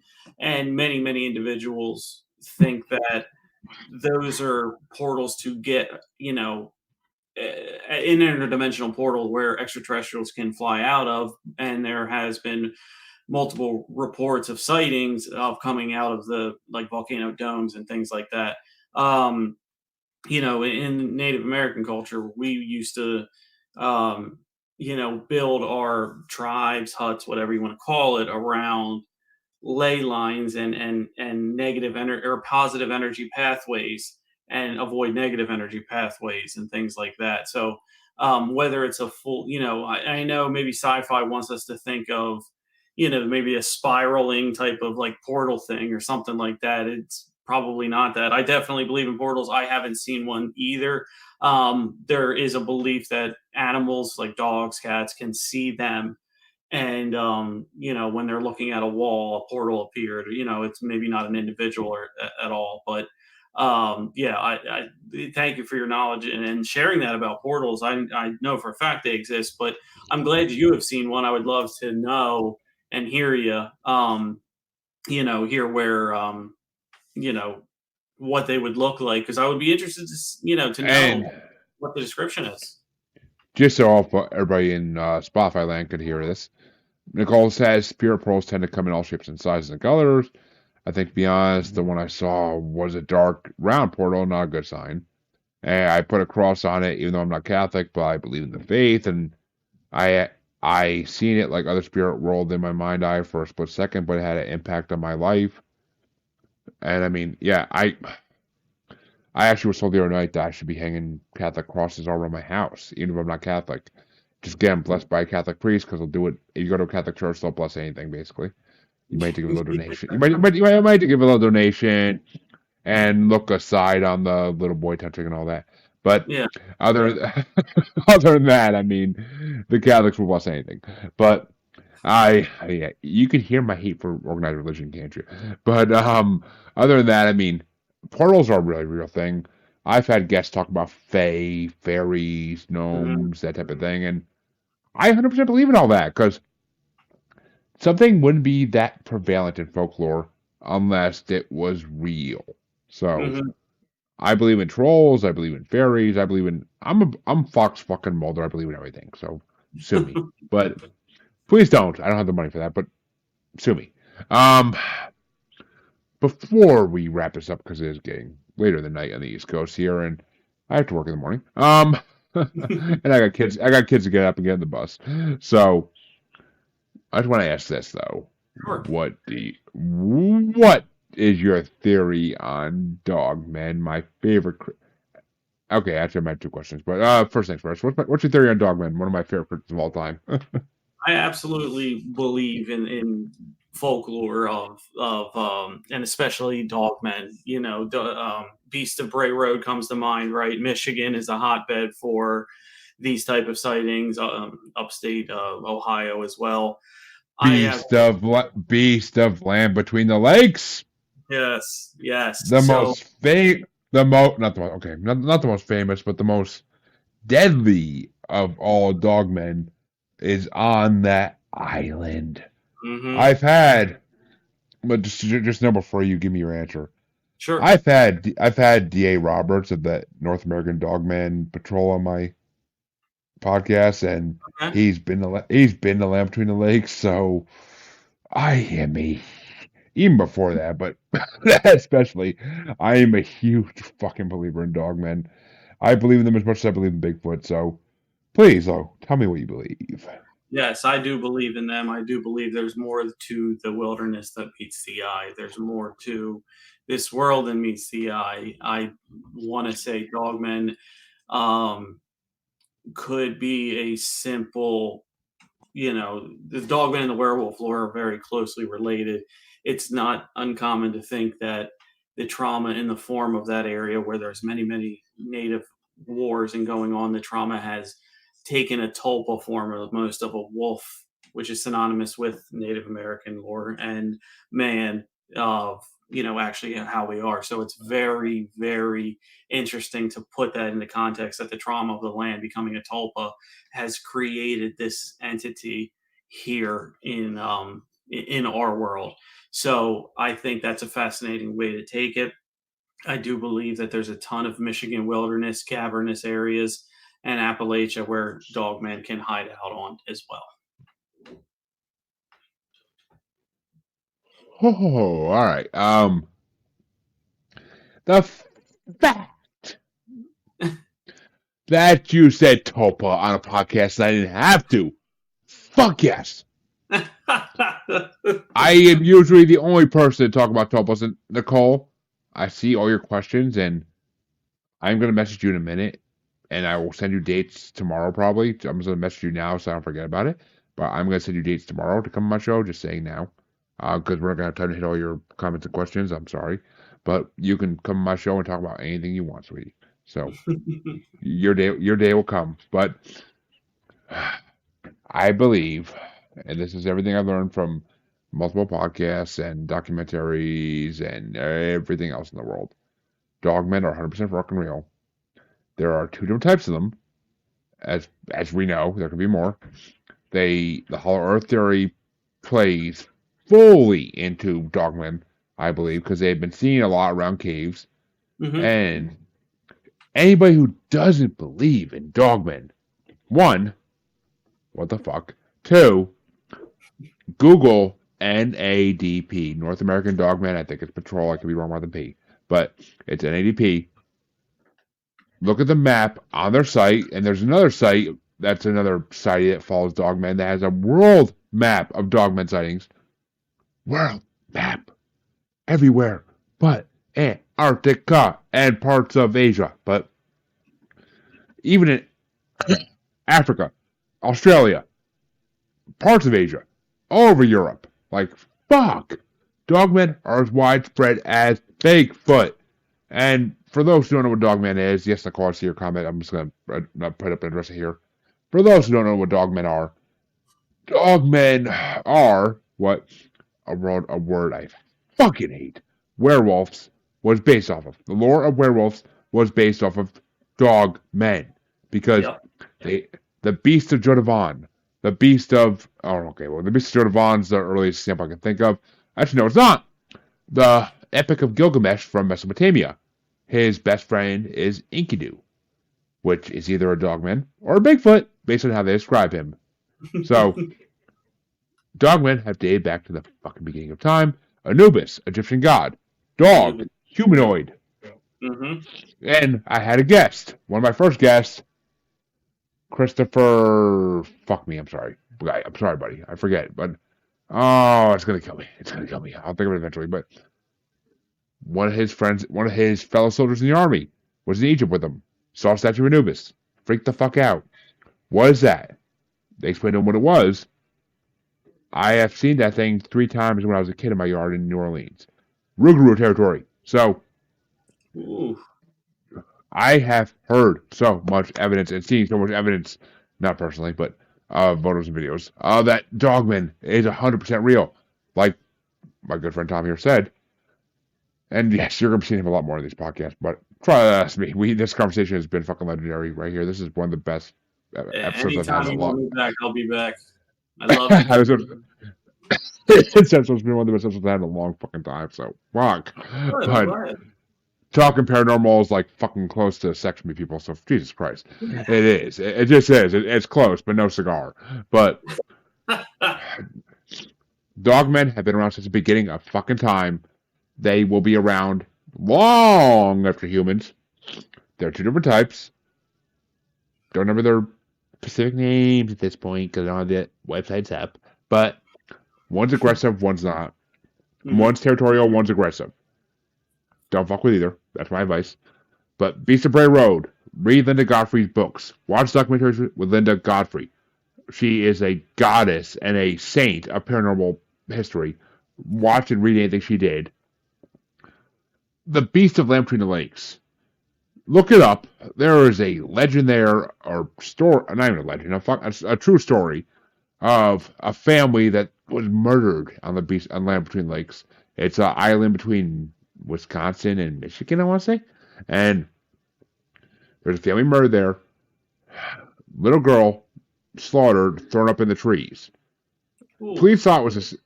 D: and many individuals think that those are portals to get an interdimensional portal where extraterrestrials can fly out of, and there has been multiple reports of sightings of coming out of the like volcano domes and things like that. Um, in Native American culture, we used to, um, build our tribes, huts, whatever you want to call it, around ley lines and negative energy or positive energy pathways and avoid negative energy pathways and things like that. So whether it's a full, I know maybe sci-fi wants us to think of, maybe a spiraling type of like portal thing or something like that. It's probably not that. I definitely believe in portals. I haven't seen one either. There is a belief that animals like dogs, cats can see them, and when they're looking at a wall, a portal appeared. It's maybe not an individual at all, but yeah, I thank you for your knowledge and sharing that about portals. I know for a fact they exist, but I'm glad you have seen one. I would love to know and hear you, hear where you know what they would look like, because I would be interested to know
C: and
D: what the description is.
C: just so everybody in Spotify land could hear this, Nicole says spirit pearls tend to come in all shapes and sizes and colors. I think, to be honest, the one I saw was a dark round portal, not a good sign. And I put a cross on it, even though I'm not Catholic, but I believe in the faith, and I seen it like other spirit rolled in my mind eye for a split second, but it had an impact on my life. And I mean, yeah, I actually was told the other night that I should be hanging Catholic crosses all around my house, even if I'm not Catholic. Just get them blessed by a Catholic priest, because they'll do it. If you go to a Catholic church, they'll bless anything, basically. You might have to give a little donation. You might have to give a little donation and look aside on the little boy touching and all that. But
D: Yeah.
C: other other than that, I mean, the Catholics will bless anything. But yeah, you can hear my hate for organized religion, can't you? But other than that, I mean, portals are a really real thing. I've had guests talk about fae, fairies,
D: Mhm.
C: gnomes, that type of thing, and I 100% believe in all that because something wouldn't be that prevalent in folklore unless it was real. So
D: Mhm.
C: I believe in trolls. I believe in fairies. I believe in I'm Fox fucking Mulder. I believe in everything. So sue me, but please don't. I don't have the money for that, but sue me. Um, before we wrap this up because it is getting later in the night on the East Coast here, and I have to work in the morning. And I got kids. I got kids to get up and get in the bus. So I just want to ask this though.
D: Sure.
C: What is your theory on Dogmen? My favorite. Okay, actually, I have two questions, but first things first. What's your theory on Dogmen? One of my favorite creatures of all time.
D: I absolutely believe in folklore and especially dogmen. You know, Beast of Bray Road comes to mind, right? Michigan is a hotbed for these type of sightings. Upstate Ohio as well. I have
C: Beast of Land Between the Lakes.
D: yes.
C: The
D: So
C: most famous, the most not the most okay, not the most famous, but the most deadly of all dogmen is on that island.
D: mhm,
C: I've had, but just know before you give me your answer.
D: sure.
C: I've had D.A. Roberts of the North American Dogman Patrol on my podcast, and
D: Okay.
C: he's been the Land Between the Lakes. So I am a even before that, but especially I am a huge fucking believer in dogmen. I believe in them as much as I believe in Bigfoot. So please, though, tell me what you believe.
D: Yes, I do believe in them. I do believe there's more to the wilderness that meets the eye. There's more to this world than meets the eye. I want to say dogmen um, could be a simple, the dogman and the werewolf lore are very closely related. It's not uncommon to think that the trauma in the form of that area where there's many native wars and going on, the trauma has taken a tulpa form of most of a wolf, which is synonymous with Native American lore and man of actually how we are. So it's very interesting to put that into context that the trauma of the land becoming a tulpa has created this entity here in our world. So I think that's a fascinating way to take it. I do believe that there's a ton of Michigan wilderness, cavernous areas, and Appalachia where dogmen can hide out on as well.
C: Oh, all right. The fact that you said Topa on a podcast and I didn't have to. Fuck yes. I am usually the only person to talk about Topos. And Nicole, I see all your questions, and I'm going to message you in a minute, and I will send you dates tomorrow probably. I'm going to message you now so I don't forget about it. But I'm going to send you dates tomorrow to come on my show, just saying now. Because we're not going to have time to hit all your comments and questions. I'm sorry. But you can come on my show and talk about anything you want, sweetie. So your day will come. But I believe, and this is everything I've learned from multiple podcasts and documentaries and everything else in the world. Dogmen are 100% fucking real. There are two different types of them, as we know. There could be more. The Hollow Earth theory plays fully into dogmen, I believe, because they've been seen a lot around caves.
D: Mhm.
C: And anybody who doesn't believe in dogmen, one, what the fuck? Two, Google NADP, North American Dogman. I think it's Patrol. I could be wrong about the P, but it's NADP. Look at the map on their site, and there's another site that's another site that follows Dogmen that has a world map of Dogmen sightings. World map everywhere but Antarctica and parts of Asia. But even in Africa, Australia, parts of Asia, all over Europe. Like, fuck. Dogmen are as widespread as Bigfoot. And for those who don't know what Dogman is, yes, Nicole, I see your comment. I'm just going to put up and address it here. For those who don't know what Dogmen are what a word I fucking hate. Werewolves was based off of. The lore of werewolves was based off of dogmen. Because
D: Yep.
C: the Beast of Jodovan, the Beast of the Beast of Jodovan's the earliest example I can think of. Actually, no, it's not. The Epic of Gilgamesh from Mesopotamia. His best friend is Enkidu, which is either a dogman or a Bigfoot, based on how they describe him. So, dogmen have dated back to the fucking beginning of time. Anubis, Egyptian god. Dog, humanoid.
D: Mm-hmm.
C: And I had a guest, one of my first guests, Christopher. Fuck me. I'm sorry. I'm sorry, buddy. I forget. But oh, it's gonna kill me. It's gonna kill me. I'll think of it eventually. But one of his friends, one of his fellow soldiers in the army, was in Egypt with him. Saw Statue of Anubis. Freaked the fuck out. What is that? They explained to him what it was. I have seen that thing 3 times when I was a kid in my yard in New Orleans. Rougarou territory. So
D: Ooh.
C: I have heard so much evidence and seen so much evidence, not personally, but photos and videos, that Dogman is 100% real. Like my good friend Tom here said. And yes, you're going to be seeing him a lot more in these podcasts, but trust me, this conversation has been fucking legendary right here. This is one of the best episodes I've had
D: Anytime
C: in
D: you
C: a
D: want
C: lot.
D: me back, I'll be back. I love it.
C: It's been one of the best episodes I've had in a long fucking time, so fuck.
D: Good,
C: But
D: right.
C: talking paranormal is like fucking close to sex for me, people, so Jesus Christ. It is. It just is. It's close, but no cigar. But Dogmen have been around since the beginning of fucking time. They will be around long after humans. There are 2 different types. Don't remember their specific names at this point because I don't have the websites up. But one's aggressive, one's not.
D: Mhm.
C: One's territorial, one's aggressive. Don't fuck with either. That's my advice. But Beast of Bray Road. Read Linda Godfrey's books. Watch documentaries with Linda Godfrey. She is a goddess and a saint of paranormal history. Watch and read anything she did. The Beast of Lamb Between the Lakes. Look it up. There is a legend there, or story, not even a legend, a true story of a family that was murdered on Lamb Between Lakes. It's an island between Wisconsin and Michigan, I want to say. And there's a family murder there. Little girl slaughtered, thrown up in the trees.
D: Ooh.
C: Police thought it was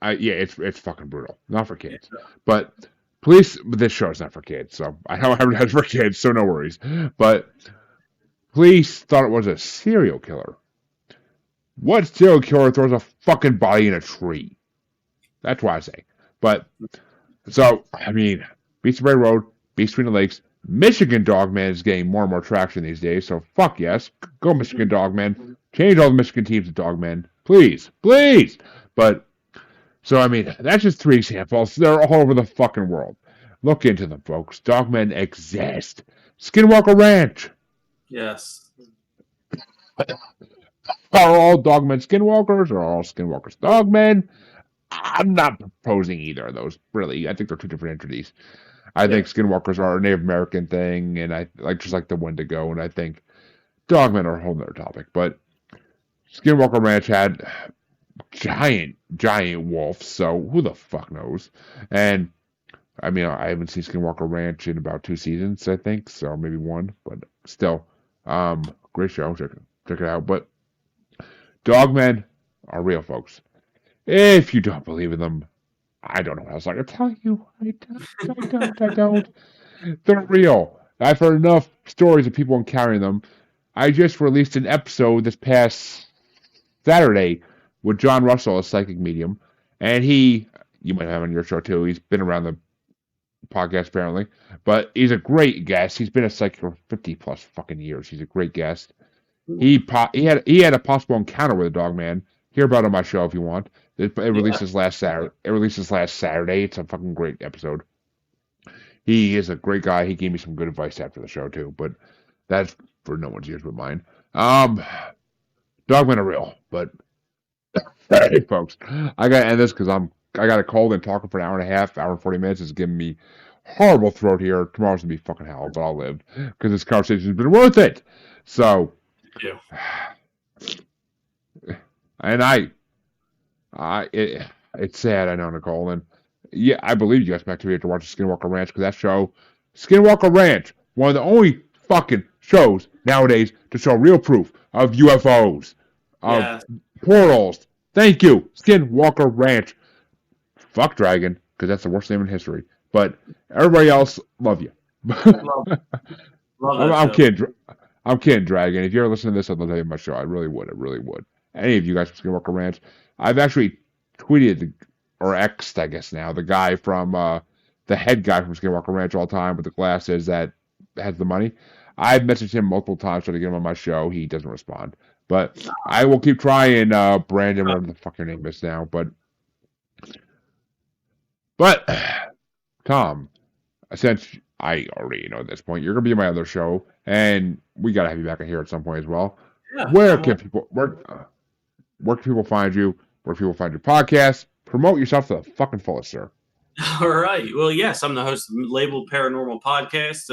C: it's fucking brutal. Not for kids. But police, this show is not for kids, so I don't have it for kids, so no worries. But police thought it was a serial killer. What serial killer throws a fucking body in a tree? That's what I say. But, so, I mean, Beast of Bray Road, Beast Between the Lakes, Michigan Dogman is getting more and more traction these days, so fuck yes. Go Michigan Dogman. Change all the Michigan teams to Dogman. Please. Please! But, so, I mean, that's just 3 examples. They're all over the fucking world. Look into them, folks. Dogmen exist. Skinwalker Ranch.
D: Yes.
C: Are all Dogmen Skinwalkers or are all Skinwalkers Dogmen? I'm not proposing either of those, really. I think they're 2 different entities. I think Skinwalkers are a Native American thing, and I like just like the Wendigo, and I think Dogmen are a whole other topic. But Skinwalker Ranch had giant wolves, so who the fuck knows? And I mean, I haven't seen Skinwalker Ranch in about 2 seasons, I think, so maybe 1, but still, great show. Check it out. But Dogmen are real, folks. If you don't believe in them, I don't know what else I can tell you. I don't. They're real. I've heard enough stories of people encountering them. I just released an episode this past Saturday with John Russell, a psychic medium, and you might have him on your show too. He's been around the podcast apparently, but he's a great guest. He's been a psychic for 50 plus fucking years. He's a great guest. He had a possible encounter with a dog man. Hear about it on my show if you want. It releases last Saturday. It's a fucking great episode. He is a great guy. He gave me some good advice after the show too, but that's for no one's ears but mine. Dogmen are real, but hey, folks, I gotta end this because I got a cold and talking for an hour and a half, hour and 40 minutes is giving me horrible throat here. Tomorrow's gonna be fucking hell, but I'll live because this conversation has been worth it. So,
D: Yeah.
C: and it's sad, I know, Nicole, and yeah, I believe you guys back to me to watch Skinwalker Ranch because that show, Skinwalker Ranch, one of the only fucking shows nowadays to show real proof of UFOs, of portals. Thank you, Skinwalker Ranch. Fuck Dragon, because that's the worst name in history. But everybody else, love you. I'm kidding. I'm kidding, Dragon. If you're listening to this, I'd love to have you on my show. I really would. Any of you guys from Skinwalker Ranch. I've actually tweeted or X'd, I guess now, the guy from the head guy from Skinwalker Ranch all the time with the glasses that has the money. I've messaged him multiple times trying to get him on my show. He doesn't respond. But I will keep trying, Brandon, whatever the fuck your name is now. But Tom, since I already know at this point, you're gonna be on my other show, and we gotta have you back in here at some point as well.
D: Yeah,
C: Where can people where can people find you? Where can people find your podcast? Promote yourself to the fucking fullest, sir.
D: all right. Well, yes, I'm the host of the Labeled Paranormal Podcast.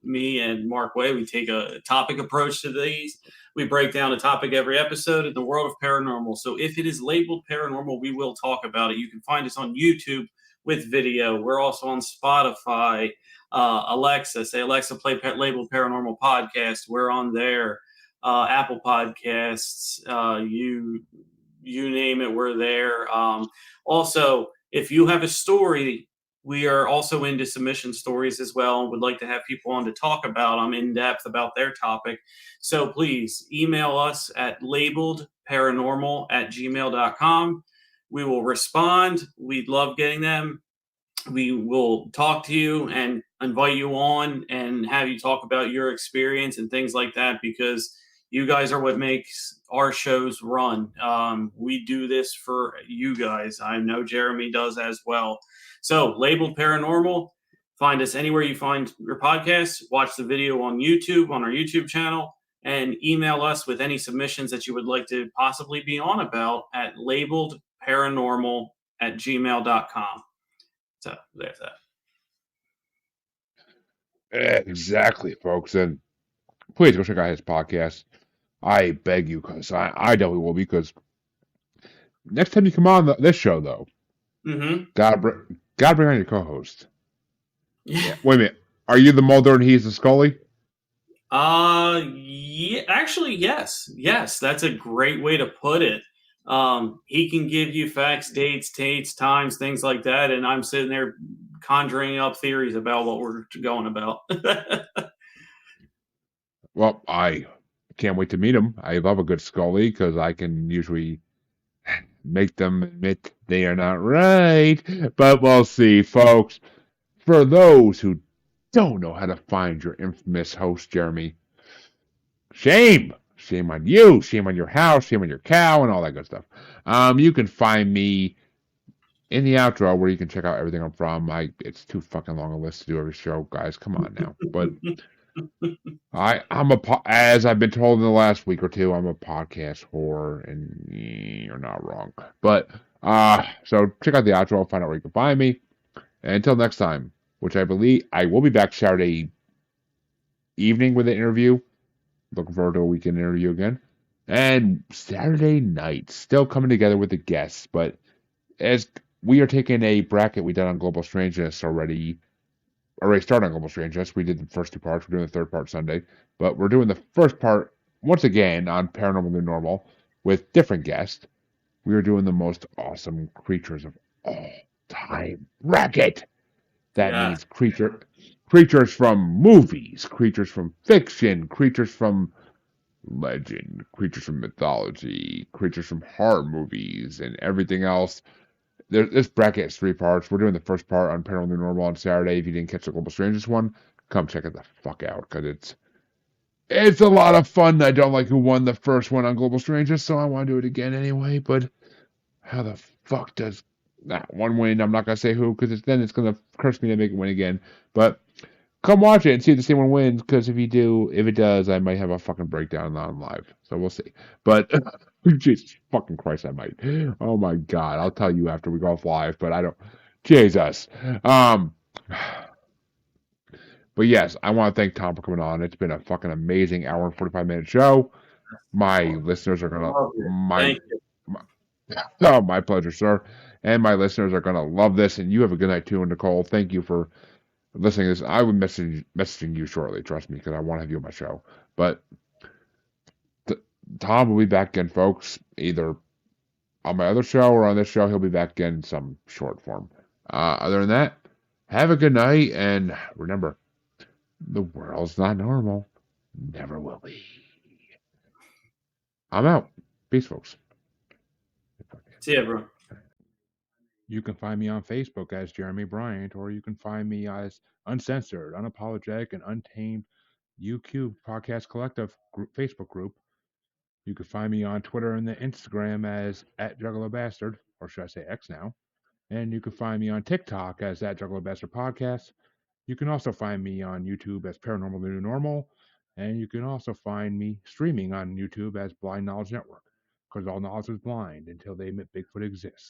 D: Me and Mark Way, we take a topic approach to these. We break down a topic every episode in the world of paranormal. So if it is labeled paranormal, we will talk about it. You can find us on YouTube with video. We're also on Spotify, Alexa. Say, Alexa, play Labeled Paranormal Podcast. We're on there. Apple Podcasts. You name it, we're there. Also, if you have a story, we are also into submission stories as well and would like to have people on to talk about them in depth about their topic. So please email us at labeledparanormal@gmail.com. We will respond. We'd love getting them. We will talk to you and invite you on and have you talk about your experience and things like that, because you guys are what makes our shows run. We do this for you guys. I know Jeremy does as well. So, Labeled Paranormal, find us anywhere you find your podcast. Watch the video on YouTube, on our YouTube channel, and email us with any submissions that you would like to possibly be on about at labeledparanormal@gmail.com. So, there's that.
C: Exactly, folks. And please go check out his podcast. I beg you, because I definitely will, because next time you come on this show, though,
D: Mm-hmm.
C: gotta bring on your co-host.
D: Yeah.
C: Wait a minute. Are you the Mulder and he's the Scully?
D: Yeah, actually, yes. Yes, that's a great way to put it. He can give you facts, dates, times, things like that, and I'm sitting there conjuring up theories about what we're going about.
C: Well, I can't wait to meet him. I love a good Scully because I can usually make them admit they are not right. But we'll see, folks. For those who don't know how to find your infamous host, Jeremy, shame. Shame on you. Shame on your house. Shame on your cow and all that good stuff. You can find me in the outro where you can check out everything I'm from. It's too fucking long a list to do every show, guys. Come on now. But as I've been told in the last week or two, I'm a podcast whore, and you're not wrong. But so check out the outro, find out where you can find me. And until next time, which I believe I will be back Saturday evening with an interview. Looking forward to a weekend interview again. And Saturday night, still coming together with the guests, but as we are taking a bracket we did on Global Strangeness already started on Global Strangeness. We did the first two parts. We're doing the third part Sunday. But we're doing the first part once again on Paranormal New Normal with different guests. We are doing the most awesome creatures of all time bracket. That means creatures from movies, creatures from fiction, creatures from legend, creatures from mythology, creatures from horror movies, and everything else. This bracket is three parts. We're doing the first part on Paranormal New Normal on Saturday. If you didn't catch the Global Strangers one, come check it the fuck out, because it's a lot of fun. I don't like who won the first one on Global Strangers, so I want to do it again anyway. But how the fuck does that one win? I'm not gonna say who, because then it's gonna curse me to make it win again. But come watch it and see if the same one wins, because if it does, I might have a fucking breakdown on live. So we'll see. But Jesus fucking Christ, I might. Oh my God, I'll tell you after we go off live. But I don't. Jesus. But yes, I want to thank Tom for coming on. It's been a fucking amazing hour and 45-minute show. My listeners are gonna
D: Thank you.
C: oh, my pleasure, sir. And my listeners are gonna love this. And you have a good night too, Nicole. Thank you for listening to this. I will messaging you shortly, trust me, because I want to have you on my show. But Tom will be back again, folks, either on my other show or on this show. He'll be back again in some short form. Other than that, have a good night, and remember, the world's not normal. Never will be. I'm out. Peace, folks.
D: See you, everyone.
C: You can find me on Facebook as Jeremy Bryant, or you can find me as uncensored, unapologetic, and untamed UQ Podcast Collective Facebook group. You can find me on Twitter and the Instagram as at Juggalo Bastard, or should I say X now? And you can find me on TikTok as at Juggalo Bastard Podcast. You can also find me on YouTube as Paranormal the New Normal, and you can also find me streaming on YouTube as Blind Knowledge Network, because all knowledge is blind until they admit Bigfoot exists.